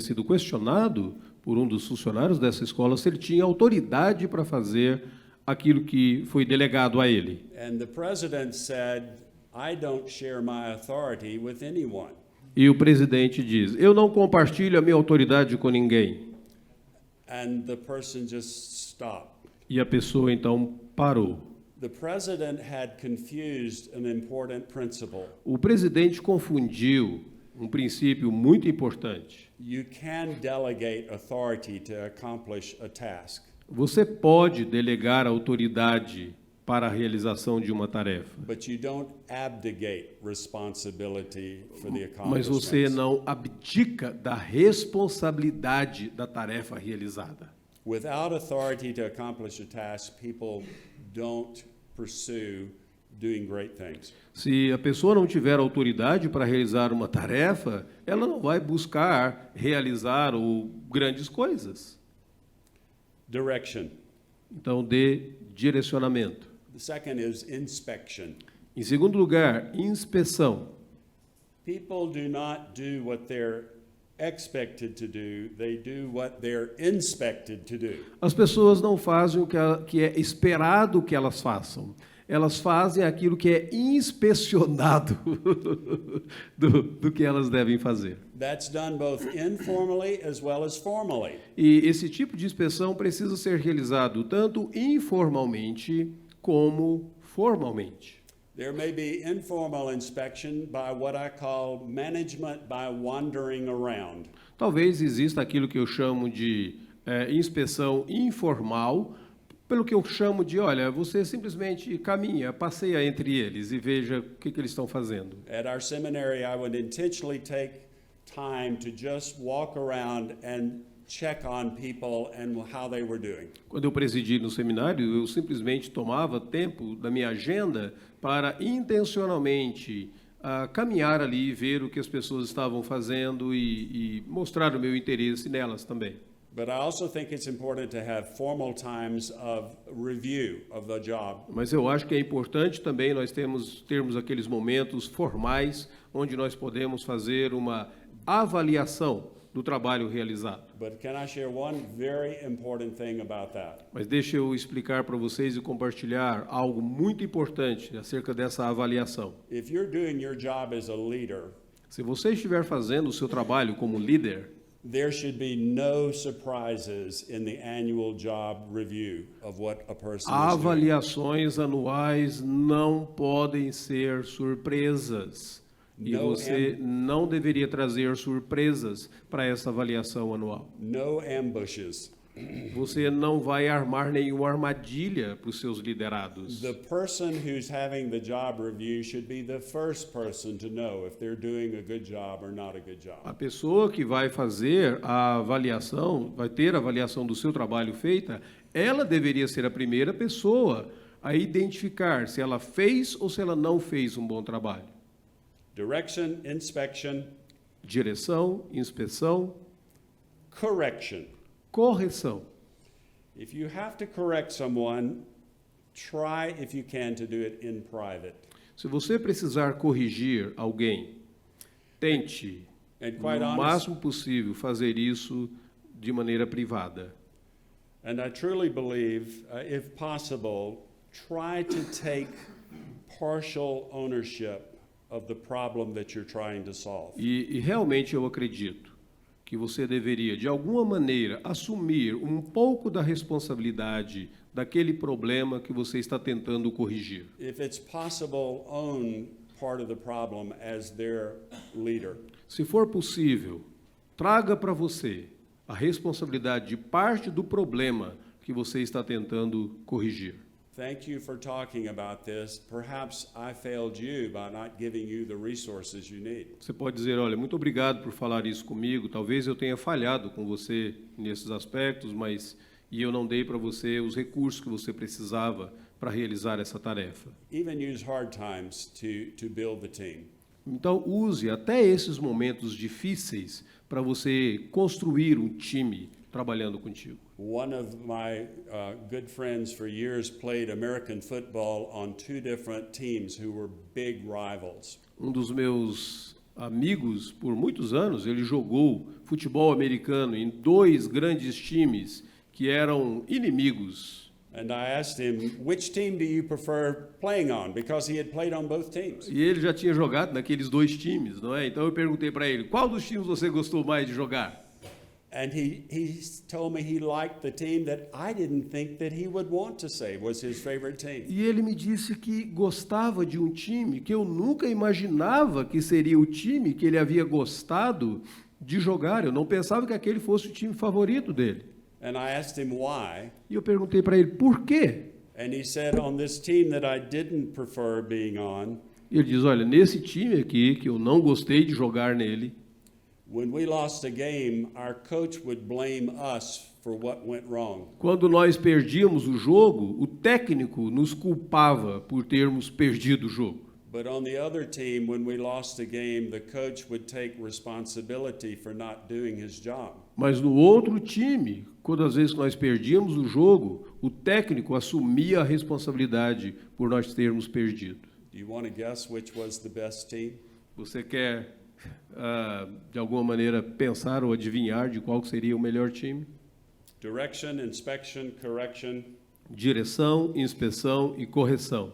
[SPEAKER 1] sido questionado por um dos funcionários dessa escola se ele tinha autoridade para fazer aquilo que foi delegado a ele.
[SPEAKER 2] And the president said, I don't share my authority with anyone.
[SPEAKER 1] E o presidente diz: eu não compartilho a minha autoridade com ninguém.
[SPEAKER 2] And the person just stopped.
[SPEAKER 1] E a pessoa então parou.
[SPEAKER 2] The president had confused an important principle.
[SPEAKER 1] O presidente confundiu um princípio muito importante.
[SPEAKER 2] You can delegate authority to accomplish a task.
[SPEAKER 1] Você pode delegar autoridade para a realização de uma tarefa.
[SPEAKER 2] But you don't abdicate responsibility for the
[SPEAKER 1] Mas você
[SPEAKER 2] accomplishments.
[SPEAKER 1] não abdica da responsabilidade da tarefa realizada.
[SPEAKER 2] Without authority to accomplish a task, people don't pursue doing great things.
[SPEAKER 1] Se a pessoa não tiver autoridade para realizar uma tarefa, ela não vai buscar realizar grandes coisas.
[SPEAKER 2] Direction.
[SPEAKER 1] Então, dê direcionamento.
[SPEAKER 2] The second is inspection.
[SPEAKER 1] Em segundo lugar, inspeção.
[SPEAKER 2] People do not do what they're expected to do, they do what they're inspected to do.
[SPEAKER 1] As pessoas não fazem o que é esperado que elas façam. Elas fazem aquilo que é inspecionado do que elas devem fazer.
[SPEAKER 2] That's done both informally as well as formally.
[SPEAKER 1] E esse tipo de inspeção precisa ser realizado tanto informalmente como formalmente.
[SPEAKER 2] There may be informal inspection by what I call management by wandering around.
[SPEAKER 1] Talvez exista aquilo que eu chamo de inspeção informal, pelo que eu chamo de, olha, você simplesmente caminha, passeia entre eles e veja o que eles estão fazendo.
[SPEAKER 2] At our seminary, I would intentionally take time to just walk around and check on people and how they were doing.
[SPEAKER 1] Quando eu presidi no seminário, eu simplesmente tomava tempo da minha agenda para intencionalmente caminhar ali e ver o que as pessoas estavam fazendo e mostrar o meu interesse nelas também.
[SPEAKER 2] But I also think it's important to have formal times of review of the job.
[SPEAKER 1] Mas eu acho que é importante também nós termos aqueles momentos formais onde nós podemos fazer uma avaliação do trabalho realizado.
[SPEAKER 2] But can I share one very important thing about that?
[SPEAKER 1] Mas deixa eu explicar para vocês e compartilhar algo muito importante acerca dessa avaliação.
[SPEAKER 2] If you're doing your job as a leader,
[SPEAKER 1] Se você estiver fazendo o seu trabalho como líder,
[SPEAKER 2] there should be no surprises in the annual job review of what a person is doing.
[SPEAKER 1] avaliações anuais não podem ser surpresas. E você não deveria trazer surpresas para essa avaliação anual.
[SPEAKER 2] No ambushes.
[SPEAKER 1] Você não vai armar nenhuma armadilha para os seus liderados.
[SPEAKER 2] The person who's having the job review should be the first person to know if they're doing a good job or not a good job.
[SPEAKER 1] A pessoa que vai fazer a avaliação, vai ter a avaliação do seu trabalho feita, ela deveria ser a primeira pessoa a identificar se ela fez ou se ela não fez um bom trabalho.
[SPEAKER 2] Direction, inspection,
[SPEAKER 1] Direção, inspeção,
[SPEAKER 2] correction.
[SPEAKER 1] correção.
[SPEAKER 2] If you have to correct someone, try if you can to do it in private.
[SPEAKER 1] Se você precisar corrigir alguém, tente,
[SPEAKER 2] And quite
[SPEAKER 1] no
[SPEAKER 2] honest,
[SPEAKER 1] máximo possível, fazer isso de maneira privada.
[SPEAKER 2] and I truly believe, if possible, try to take partial ownership of the problem that you're trying to solve.
[SPEAKER 1] E realmente eu acredito que você deveria, de alguma maneira, assumir um pouco da responsabilidade daquele problema que você está tentando corrigir.
[SPEAKER 2] If it's possible, own part of the problem as their leader.
[SPEAKER 1] Se for possível, traga para você a responsabilidade de parte do problema que você está tentando corrigir.
[SPEAKER 2] Thank you for talking about this. Perhaps I failed you by not giving you the resources you need.
[SPEAKER 1] Você pode dizer, olha, muito obrigado por falar isso comigo. Talvez eu tenha falhado com você nesses aspectos, mas eu não dei para você os recursos que você precisava para realizar essa tarefa.
[SPEAKER 2] Even use hard times to build the team.
[SPEAKER 1] Então, use até esses momentos difíceis para você construir um time trabalhando contigo.
[SPEAKER 2] One of my good friends for years played American football on two different teams who were big rivals.
[SPEAKER 1] Um dos meus amigos, por muitos anos, ele jogou futebol americano em dois grandes times que eram inimigos.
[SPEAKER 2] And I asked him, which team do you prefer playing on? Because he had played on both teams.
[SPEAKER 1] E ele já tinha jogado naqueles dois times, não é? Então eu perguntei para ele, qual dos times você gostou mais de jogar?
[SPEAKER 2] And he told me he liked the team that I didn't think that he would want to say was his favorite team.
[SPEAKER 1] E ele me disse que gostava de um time que eu nunca imaginava que seria o time que ele havia gostado de jogar. Eu não pensava que aquele fosse o time favorito dele.
[SPEAKER 2] And I asked him why.
[SPEAKER 1] E eu perguntei para ele, por quê?
[SPEAKER 2] And he said, on this team that I didn't prefer being on,
[SPEAKER 1] E ele diz, olha, nesse time aqui, que eu não gostei de jogar nele,
[SPEAKER 2] when we lost a game, our coach would blame us for what went wrong.
[SPEAKER 1] quando nós perdíamos o jogo, o técnico nos culpava por termos perdido o jogo.
[SPEAKER 2] But on the other team, when we lost a game, the coach would take responsibility for not doing his job.
[SPEAKER 1] Mas no outro time, quando às vezes nós perdíamos o jogo, o técnico assumia a responsabilidade por nós termos perdido.
[SPEAKER 2] Do you want to guess which was the best team?
[SPEAKER 1] Você quer, de alguma maneira, pensar ou adivinhar de qual seria o melhor time?
[SPEAKER 2] Direction, inspection, correction.
[SPEAKER 1] Direção, inspeção e correção.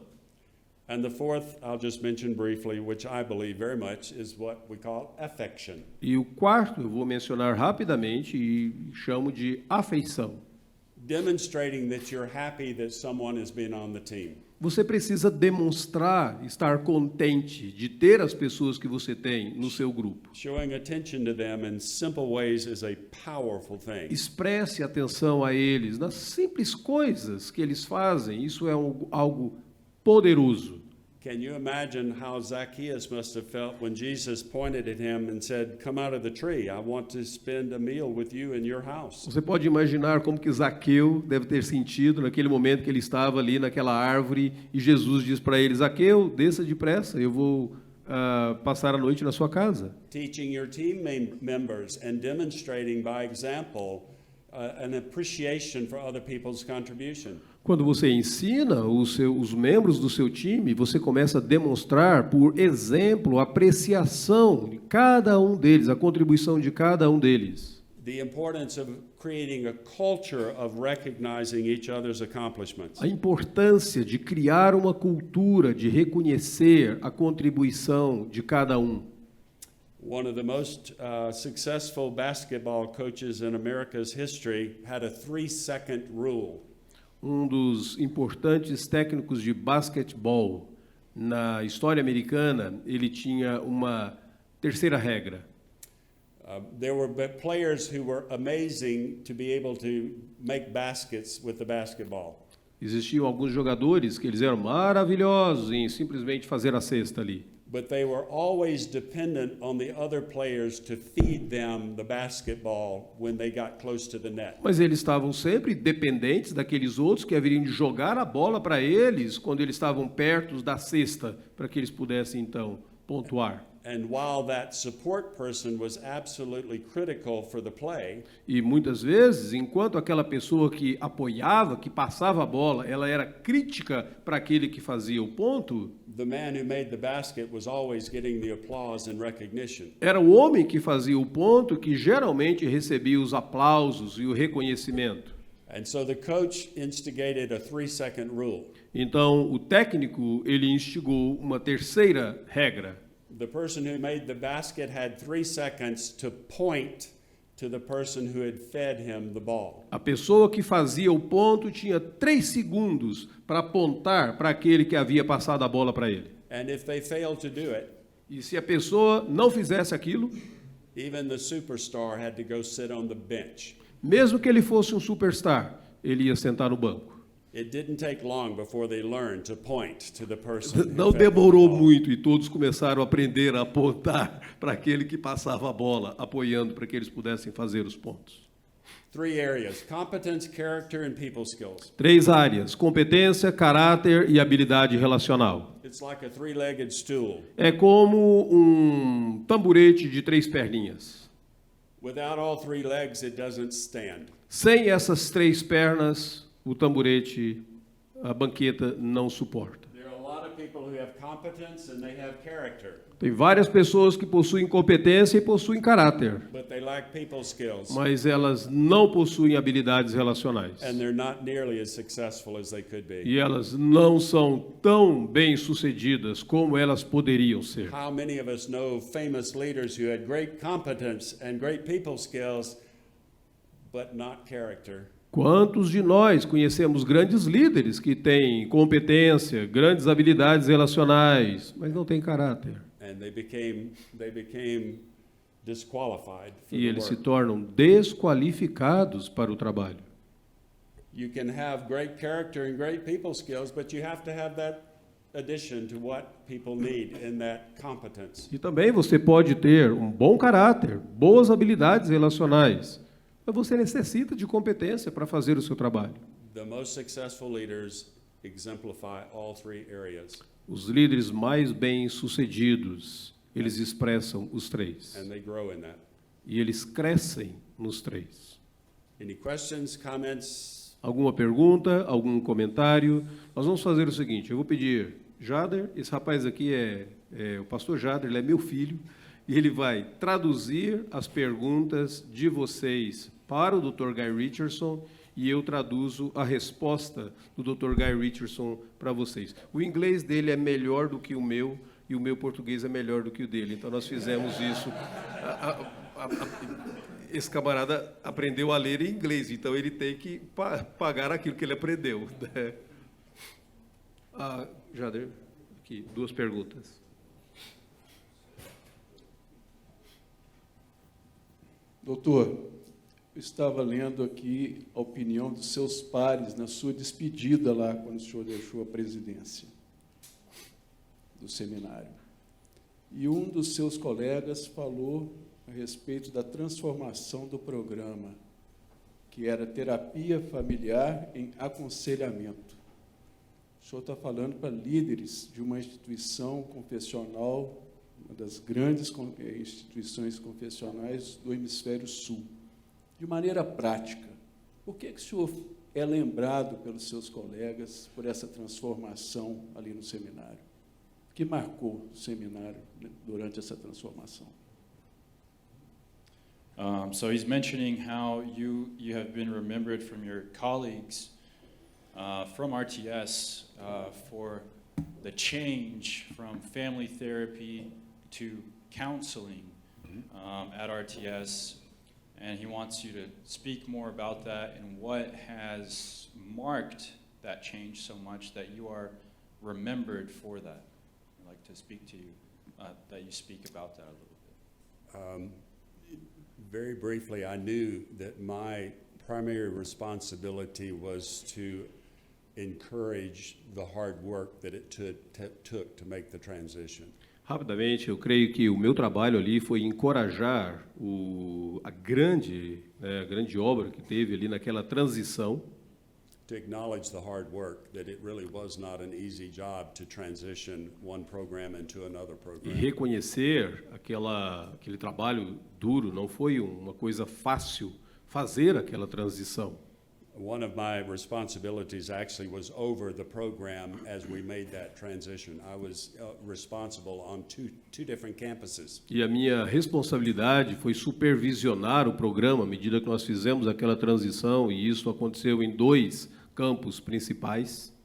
[SPEAKER 2] And the fourth, I'll just mention briefly, which I believe very much, is what we call affection.
[SPEAKER 1] E o quarto eu vou mencionar rapidamente e chamo de afeição.
[SPEAKER 2] Demonstrating that you're happy that someone has been on the team.
[SPEAKER 1] Você precisa demonstrar estar contente de ter as pessoas que você tem no seu grupo.
[SPEAKER 2] Showing attention to them in simple ways is a powerful thing.
[SPEAKER 1] Expresse atenção a eles nas simples coisas que eles fazem. Isso é algo poderoso.
[SPEAKER 2] Can you imagine how Zacchaeus must have felt when Jesus pointed at him and said, "Come out of the tree. I want to spend a meal with you in your house."
[SPEAKER 1] Você pode imaginar como que Zaqueu deve ter sentido naquele momento que ele estava ali naquela árvore e Jesus diz para ele: Zaqueu, desça depressa, eu vou passar a noite na sua casa.
[SPEAKER 2] Teaching your team members and demonstrating by example an appreciation for other people's contribution.
[SPEAKER 1] Quando você ensina os membros do seu time, você começa a demonstrar, por exemplo, a apreciação de cada um deles, a contribuição de cada um deles.
[SPEAKER 2] The importance of creating a culture of recognizing each other's accomplishments.
[SPEAKER 1] A importância de criar uma cultura de reconhecer a contribuição de cada um.
[SPEAKER 2] One of the most successful basketball coaches in America's history had a 3-second rule.
[SPEAKER 1] Um dos importantes técnicos de basquetebol na história americana, ele tinha uma terceira regra.
[SPEAKER 2] There were players who were amazing to be able to make baskets with the basketball.
[SPEAKER 1] Existiam alguns jogadores que eles eram maravilhosos em simplesmente fazer a cesta ali.
[SPEAKER 2] But they were always dependent on the other players to feed them the basketball when they got close to the net.
[SPEAKER 1] Mas eles estavam sempre dependentes daqueles outros que haveriam de jogar a bola para eles quando eles estavam perto da cesta, para que eles pudessem então pontuar.
[SPEAKER 2] And while that support person was absolutely critical for the play,
[SPEAKER 1] E muitas vezes, enquanto aquela pessoa que apoiava, que passava a bola, ela era crítica para aquele que fazia o ponto,
[SPEAKER 2] the man who made the basket was always getting the applause and recognition.
[SPEAKER 1] era o homem que fazia o ponto que geralmente recebia os aplausos e o reconhecimento.
[SPEAKER 2] And so the coach instigated a 3-second rule.
[SPEAKER 1] Então, o técnico, ele instigou uma terceira regra.
[SPEAKER 2] The person who made the basket had 3 seconds to point to the person who had fed him the ball.
[SPEAKER 1] A pessoa que fazia o ponto tinha 3 segundos para apontar para aquele que havia passado a bola para ele.
[SPEAKER 2] And if they failed to do it,
[SPEAKER 1] E se a pessoa não fizesse aquilo,
[SPEAKER 2] even the superstar had to go sit on the bench.
[SPEAKER 1] mesmo que ele fosse um superstar, ele ia sentar no banco.
[SPEAKER 2] It didn't take long before they learned to point to the person who
[SPEAKER 1] Não
[SPEAKER 2] fed them the
[SPEAKER 1] demorou
[SPEAKER 2] ball.
[SPEAKER 1] muito e todos começaram a aprender a apontar para aquele que passava a bola, apoiando para que eles pudessem fazer os pontos.
[SPEAKER 2] 3 areas: competence, character, and people skills.
[SPEAKER 1] 3 áreas: competência, caráter e habilidade relacional.
[SPEAKER 2] It's like a 3-legged stool.
[SPEAKER 1] É como um tamborete de 3 perninhas.
[SPEAKER 2] Without all 3 legs, it doesn't stand.
[SPEAKER 1] Sem essas 3 pernas, o tamborete, a banqueta não suporta.
[SPEAKER 2] There are a lot of people who have competence and they have character,
[SPEAKER 1] Tem várias pessoas que possuem competência e possuem caráter,
[SPEAKER 2] but they lack people skills,
[SPEAKER 1] mas elas não possuem habilidades relacionais.
[SPEAKER 2] and they're not nearly as successful as they could be.
[SPEAKER 1] E elas não são tão bem-sucedidas como elas poderiam ser.
[SPEAKER 2] How many of us know famous leaders who had great competence and great people skills, but not character?
[SPEAKER 1] Quantos de nós conhecemos grandes líderes que têm competência, grandes habilidades relacionais, mas não têm caráter?
[SPEAKER 2] And they became disqualified for
[SPEAKER 1] E
[SPEAKER 2] the
[SPEAKER 1] eles se
[SPEAKER 2] work.
[SPEAKER 1] tornam desqualificados para o trabalho.
[SPEAKER 2] You can have great character and great people skills, but you have to have that addition to what people need in that competence.
[SPEAKER 1] E também você pode ter um bom caráter, boas habilidades relacionais, mas você necessita de competência para fazer o seu trabalho.
[SPEAKER 2] The most successful leaders exemplify all 3 areas,
[SPEAKER 1] Os líderes mais bem-sucedidos, eles expressam os 3.
[SPEAKER 2] and they grow in that.
[SPEAKER 1] E eles crescem nos 3.
[SPEAKER 2] Any questions, comments?
[SPEAKER 1] Alguma pergunta, algum comentário? Nós vamos fazer o seguinte, eu vou pedir, Jader, esse rapaz aqui é o pastor Jader, ele é meu filho, e ele vai traduzir as perguntas de vocês para o Dr. Guy Richardson, e eu traduzo a resposta do Dr. Guy Richardson para vocês. O inglês dele é melhor do que o meu, e o meu português é melhor do que o dele, então nós fizemos isso. Esse camarada aprendeu a ler em inglês, então ele tem que pagar aquilo que ele aprendeu. Né? Jader, aqui, 2 perguntas.
[SPEAKER 3] Doutor, eu estava lendo aqui a opinião dos seus pares na sua despedida lá, quando o senhor deixou a presidência do seminário. E um dos seus colegas falou a respeito da transformação do programa, que era terapia familiar em aconselhamento. O senhor está falando para líderes de uma instituição confessional, uma das grandes instituições confessionais do Hemisfério Sul. De maneira prática, por que o senhor é lembrado pelos seus colegas por essa transformação ali no seminário? O que marcou o seminário durante essa transformação?
[SPEAKER 4] So he's mentioning how you have been remembered from your colleagues from RTS for the change from family therapy to counseling at RTS, and he wants you to speak more about that and what has marked that change so much that you are remembered for that. I'd like to speak to you, that you speak about that a little bit.
[SPEAKER 2] Very briefly, I knew that my primary responsibility was to encourage the hard work that it took to make the transition.
[SPEAKER 1] Rapidamente, eu creio que o meu trabalho ali foi encorajar a grande obra que teve ali naquela transição.
[SPEAKER 2] To acknowledge the hard work, that it really was not an easy job to transition one program into another
[SPEAKER 1] E
[SPEAKER 2] program.
[SPEAKER 1] reconhecer aquele trabalho duro, não foi uma coisa fácil fazer aquela transição.
[SPEAKER 2] One of my responsibilities actually was over the program as we made that transition. I was responsible on two different campuses.
[SPEAKER 1] E a minha responsabilidade foi supervisionar o programa à medida que nós fizemos aquela transição, e isso aconteceu em 2 campos principais.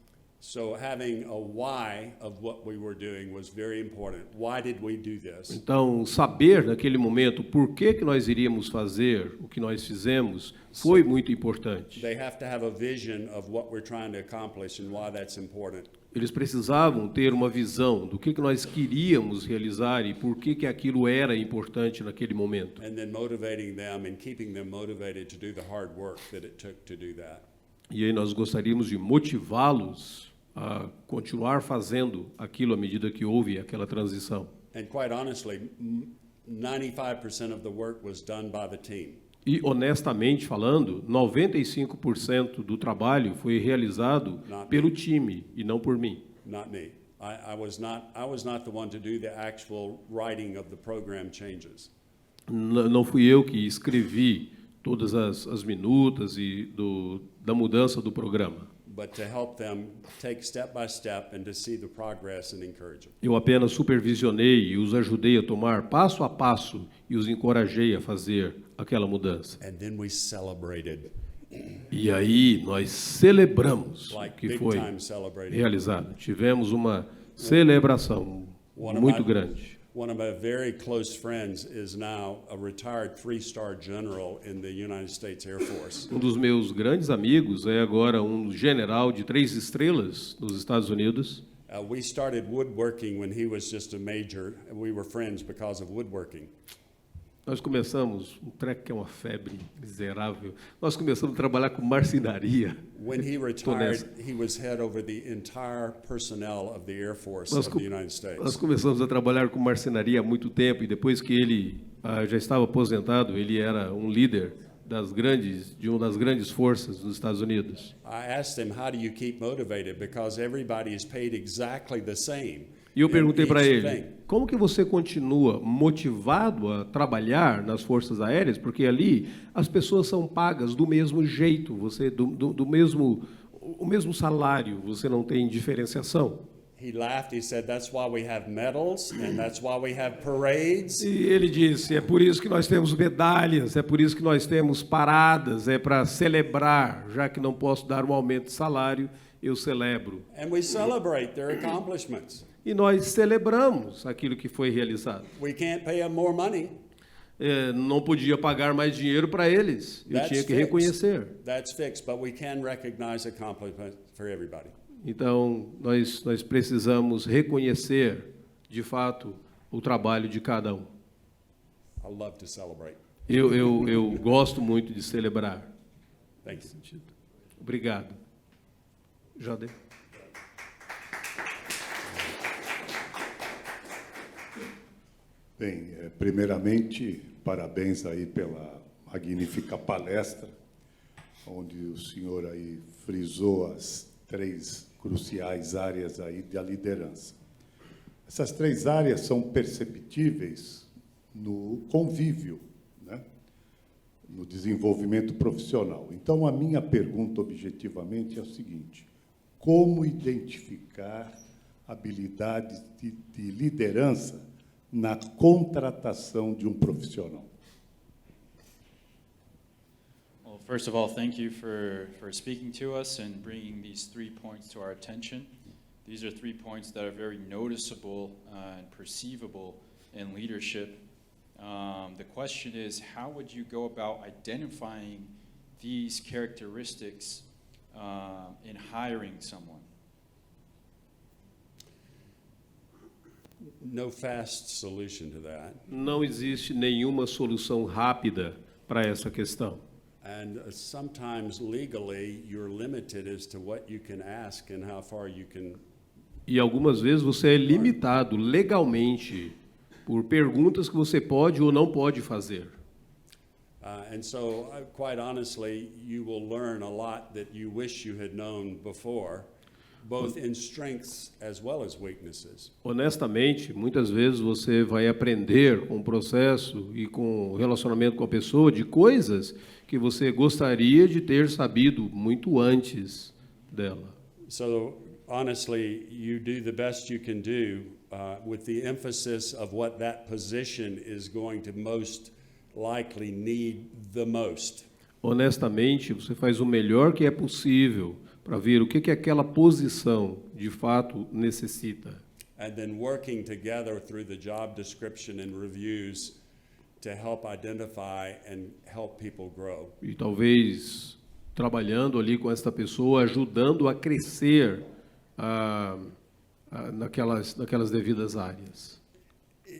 [SPEAKER 2] So having a why of what we were doing was very important. Why did we do this?
[SPEAKER 1] Então, saber naquele momento por que nós iríamos fazer o que nós fizemos foi muito importante.
[SPEAKER 2] They have to have a vision of what we're trying to accomplish and why that's important.
[SPEAKER 1] Eles precisavam ter uma visão do que nós queríamos realizar e por que aquilo era importante naquele momento.
[SPEAKER 2] And then motivating them and keeping them motivated to do the hard work that it took to do that.
[SPEAKER 1] E aí nós gostaríamos de motivá-los a continuar fazendo aquilo à medida que houve aquela transição.
[SPEAKER 2] And quite honestly, 95% of the work was done by the team.
[SPEAKER 1] E, honestamente falando, 95% do trabalho foi realizado pelo time e não por mim.
[SPEAKER 2] Not me. I was not the one to do the actual writing of the program changes.
[SPEAKER 1] Não fui eu que escrevi todas as minutas da mudança do programa.
[SPEAKER 2] But to help them take step by step and to see the progress and encourage them.
[SPEAKER 1] Eu apenas supervisionei e os ajudei a tomar passo a passo e os encorajei a fazer aquela mudança.
[SPEAKER 2] And then we celebrated.
[SPEAKER 1] E aí nós celebramos o
[SPEAKER 2] Like
[SPEAKER 1] que
[SPEAKER 2] big
[SPEAKER 1] foi
[SPEAKER 2] time celebrating.
[SPEAKER 1] realizado. Tivemos uma celebração muito grande.
[SPEAKER 2] One of my very close friends is now a retired 3-star general in the United States Air Force.
[SPEAKER 1] Um dos meus grandes amigos é agora um general de 3 estrelas nos Estados Unidos.
[SPEAKER 2] We started woodworking when he was just a major. We were friends because of woodworking.
[SPEAKER 1] Nós começamos, um treco que é uma febre miserável, nós começamos a trabalhar com marcenaria.
[SPEAKER 2] When he retired, he was head over the entire personnel of the Air Force of the United
[SPEAKER 1] Nós
[SPEAKER 2] States.
[SPEAKER 1] começamos a trabalhar com marcenaria há muito tempo, e depois que ele já estava aposentado, ele era um líder de uma das grandes forças dos Estados Unidos.
[SPEAKER 2] I asked him, how do you keep motivated? Because everybody is paid exactly the same.
[SPEAKER 1] E eu
[SPEAKER 2] in
[SPEAKER 1] perguntei para
[SPEAKER 2] each
[SPEAKER 1] ele,
[SPEAKER 2] thing.
[SPEAKER 1] como que você continua motivado a trabalhar nas Forças Aéreas? Porque ali as pessoas são pagas do mesmo jeito, você do mesmo, o mesmo salário, você não tem diferenciação.
[SPEAKER 2] He laughed. He said, "That's why we have medals, and that's why we have parades."
[SPEAKER 1] E ele disse, é por isso que nós temos medalhas, é por isso que nós temos paradas, é para celebrar, já que não posso dar um aumento de salário, eu celebro.
[SPEAKER 2] And we celebrate their accomplishments.
[SPEAKER 1] E nós celebramos aquilo que foi realizado.
[SPEAKER 2] We can't pay them more money.
[SPEAKER 1] Não podia pagar mais dinheiro para eles, eu
[SPEAKER 2] That's
[SPEAKER 1] tinha que
[SPEAKER 2] fixed.
[SPEAKER 1] reconhecer.
[SPEAKER 2] That's fixed, but we can recognize accomplishment for everybody.
[SPEAKER 1] Então, nós precisamos reconhecer, de fato, o trabalho de cada um.
[SPEAKER 2] I love to celebrate.
[SPEAKER 1] Eu gosto muito de celebrar.
[SPEAKER 2] Thank you.
[SPEAKER 1] Obrigado. Jader.
[SPEAKER 5] Bem, primeiramente, parabéns aí pela magnífica palestra, onde o senhor aí frisou as 3 cruciais áreas aí da liderança. Essas 3 áreas são perceptíveis no convívio, né? No desenvolvimento profissional. Então, a minha pergunta, objetivamente, é o seguinte: como identificar habilidades de liderança na contratação de um profissional?
[SPEAKER 4] Well, first of all, thank you for speaking to us and bringing these 3 points to our attention. These are 3 points that are very noticeable and perceivable in leadership. The question is, how would you go about identifying these characteristics in hiring someone?
[SPEAKER 2] No fast solution to that.
[SPEAKER 1] Não existe nenhuma solução rápida para essa questão.
[SPEAKER 2] And sometimes legally, you're limited as to what you can ask and how far you can.
[SPEAKER 1] E algumas vezes você é limitado legalmente por perguntas que você pode ou não pode fazer.
[SPEAKER 2] And so, quite honestly, you will learn a lot that you wish you had known before, both in strengths as well as weaknesses.
[SPEAKER 1] Honestamente, muitas vezes você vai aprender com o processo e com o relacionamento com a pessoa de coisas que você gostaria de ter sabido muito antes dela.
[SPEAKER 2] So, honestly, you do the best you can do with the emphasis of what that position is going to most likely need the most.
[SPEAKER 1] Honestamente, você faz o melhor que é possível para ver o que aquela posição de fato necessita.
[SPEAKER 2] And then working together through the job description and reviews to help identify and help people grow.
[SPEAKER 1] E talvez trabalhando ali com esta pessoa, ajudando a crescer naquelas devidas áreas.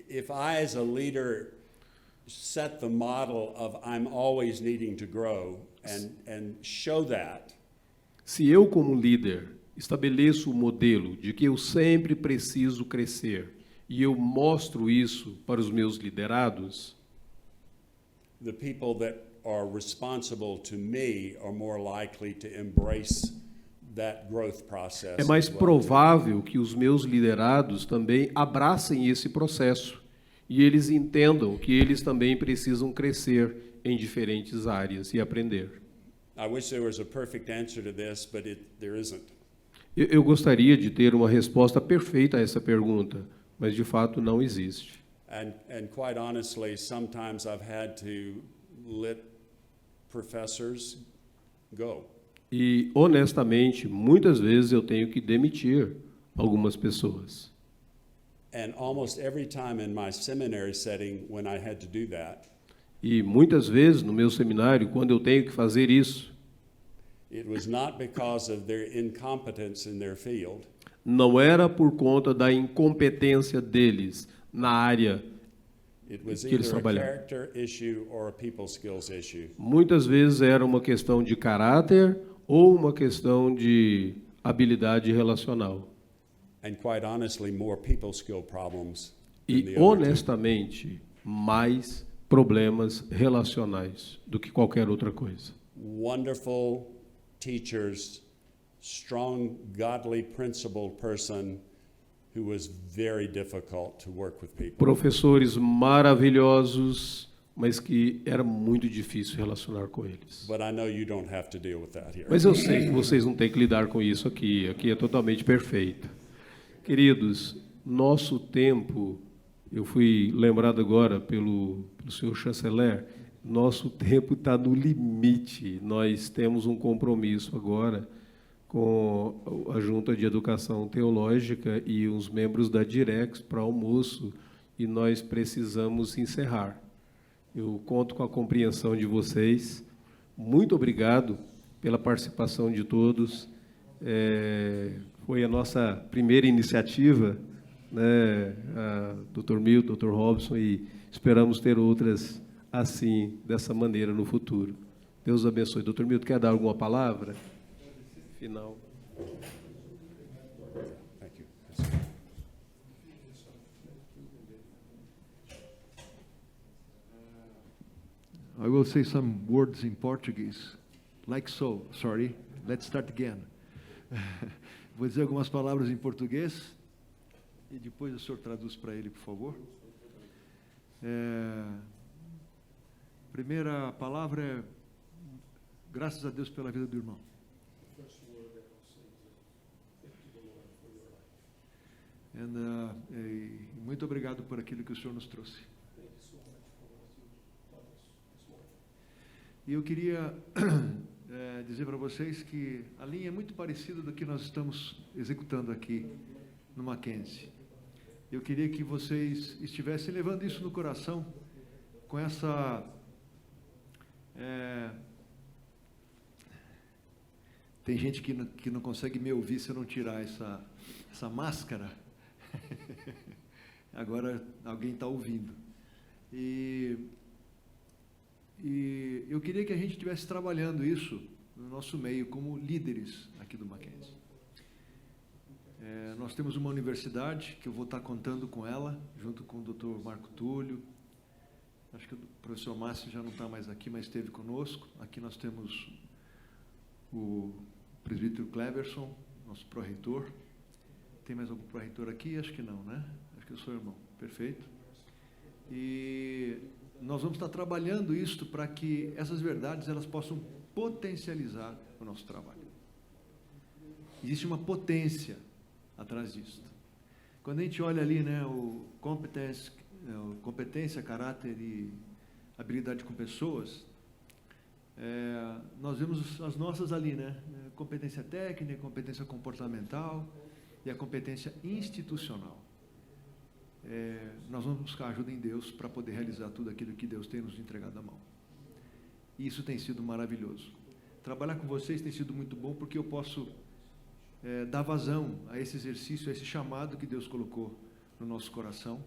[SPEAKER 2] If I, as a leader, set the model of I'm always needing to grow and show that,
[SPEAKER 1] Se eu, como líder, estabeleço o modelo de que eu sempre preciso crescer e eu mostro isso para os meus liderados,
[SPEAKER 2] the people that are responsible to me are more likely to embrace that growth process.
[SPEAKER 1] é mais
[SPEAKER 2] as well.
[SPEAKER 1] provável que os meus liderados também abracem esse processo e eles entendam que eles também precisam crescer em diferentes áreas e aprender.
[SPEAKER 2] I wish there was a perfect answer to this, but there isn't.
[SPEAKER 1] Eu gostaria de ter uma resposta perfeita a essa pergunta, mas de fato não existe.
[SPEAKER 2] And quite honestly, sometimes I've had to let professors go.
[SPEAKER 1] E, honestamente, muitas vezes eu tenho que demitir algumas pessoas.
[SPEAKER 2] And almost every time in my seminary setting, when I had to do that,
[SPEAKER 1] E muitas vezes no meu seminário, quando eu tenho que fazer isso,
[SPEAKER 2] it was not because of their incompetence in their field.
[SPEAKER 1] não era por conta da incompetência deles na área.
[SPEAKER 2] It was
[SPEAKER 1] Que eles
[SPEAKER 2] either a
[SPEAKER 1] trabalharam.
[SPEAKER 2] character issue or a people skills issue.
[SPEAKER 1] Muitas vezes era uma questão de caráter ou uma questão de habilidade relacional.
[SPEAKER 2] And quite honestly, more people skill problems than
[SPEAKER 1] E,
[SPEAKER 2] the other two.
[SPEAKER 1] honestamente, mais problemas relacionais do que qualquer outra coisa.
[SPEAKER 2] Wonderful teachers, strong, godly, principled person, who was very difficult to work with people.
[SPEAKER 1] Professores maravilhosos, mas que era muito difícil relacionar com eles.
[SPEAKER 2] But I know you don't have to deal with that here.
[SPEAKER 1] Mas eu sei que vocês não têm que lidar com isso aqui. Aqui é totalmente perfeito. Queridos, nosso tempo, eu fui lembrado agora pelo senhor chanceler, nosso tempo está no limite. Nós temos um compromisso agora com a Junta de Educação Teológica e os membros da Direx para almoço, e nós precisamos encerrar. Eu conto com a compreensão de vocês. Muito obrigado pela participação de todos. Foi a nossa primeira iniciativa, né, Dr. Milton, Dr. Robson, e esperamos ter outras assim, dessa maneira no futuro. Deus abençoe. Dr. Milton, quer dar alguma palavra final?
[SPEAKER 2] Thank you.
[SPEAKER 6] I will say some words in Portuguese, like so. Sorry, let's start again. Vou dizer algumas palavras em português e depois o senhor traduz para ele, por favor. Primeira palavra é graças a Deus pela vida do irmão. E muito obrigado por aquilo que o senhor nos trouxe. E eu queria dizer para vocês que a linha é muito parecida do que nós estamos executando aqui no Mackenzie. Eu queria que vocês estivessem levando isso no coração, com essa... Tem gente que não consegue me ouvir se eu não tirar essa máscara. Agora alguém está ouvindo. E eu queria que a gente estivesse trabalhando isso no nosso meio, como líderes aqui do Mackenzie. Nós temos uma universidade, que eu vou estar contando com ela, junto com o Dr. Marco Túlio. Acho que o professor Márcio já não está mais aqui, mas esteve conosco. Aqui nós temos o presbítero Cleverson, nosso pró-reitor. Tem mais algum pró-reitor aqui? Acho que não, né? Acho que eu sou irmão. Perfeito. E nós vamos estar trabalhando isso para que essas verdades elas possam potencializar o nosso trabalho. Existe uma potência atrás disso. Quando a gente olha ali, né, o competência, caráter e habilidade com pessoas, nós vemos as nossas ali, né? Competência técnica, competência comportamental e a competência institucional. Nós vamos buscar ajuda em Deus para poder realizar tudo aquilo que Deus tem nos entregado à mão. E isso tem sido maravilhoso. Trabalhar com vocês tem sido muito bom porque eu posso dar vazão a esse exercício, a esse chamado que Deus colocou no nosso coração,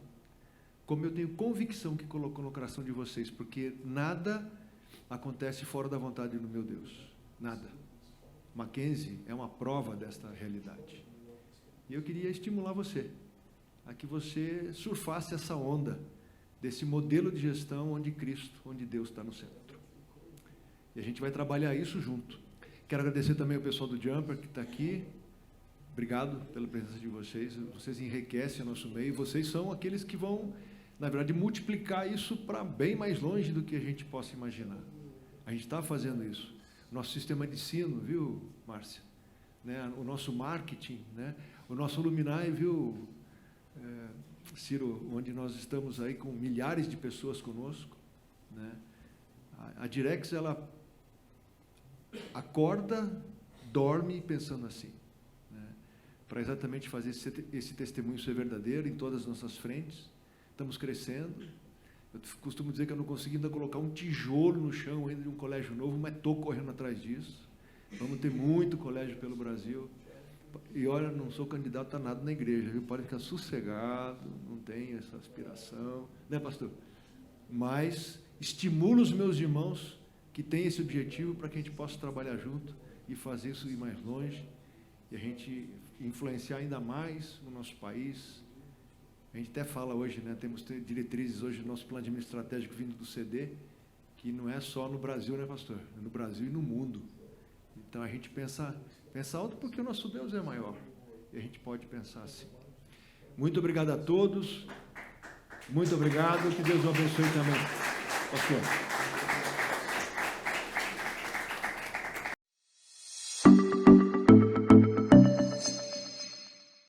[SPEAKER 6] como eu tenho convicção que colocou no coração de vocês, porque nada acontece fora da vontade do meu Deus. Nada. Mackenzie é uma prova desta realidade. E eu queria estimular você a que você surfasse essa onda desse modelo de gestão onde Cristo, onde Deus está no centro. E a gente vai trabalhar isso junto. Quero agradecer também ao pessoal do Jumper que está aqui. Obrigado pela presença de vocês. Vocês enriquecem o nosso meio. Vocês são aqueles que vão, na verdade, multiplicar isso para bem mais longe do que a gente possa imaginar. A gente está fazendo isso. Nosso sistema de ensino, viu, Márcia? Né? O nosso marketing, né? O nosso Luminai, viu, Ciro, onde nós estamos aí com milhares de pessoas conosco, né? A Direx, ela acorda, dorme pensando assim, né? Para exatamente fazer esse testemunho ser verdadeiro em todas as nossas frentes. Estamos crescendo. Eu costumo dizer que eu não consegui ainda colocar um tijolo no chão ainda de um colégio novo, mas estou correndo atrás disso. Vamos ter muito colégio pelo Brasil. E olha, não sou candidato a nada na igreja, viu? Pode ficar sossegado, não tenho essa aspiração, né, pastor? Mas estimulo os meus irmãos que têm esse objetivo para que a gente possa trabalhar junto e fazer isso ir mais longe e a gente influenciar ainda mais no nosso país. A gente até fala hoje, né? Temos diretrizes hoje no nosso plano estratégico vindo do CD, que não é só no Brasil, né, pastor? É no Brasil e no mundo. Então a gente pensa alto porque o nosso Deus é maior. E a gente pode pensar assim. Muito obrigado a todos. Muito obrigado. Que Deus o abençoe também. Pastor.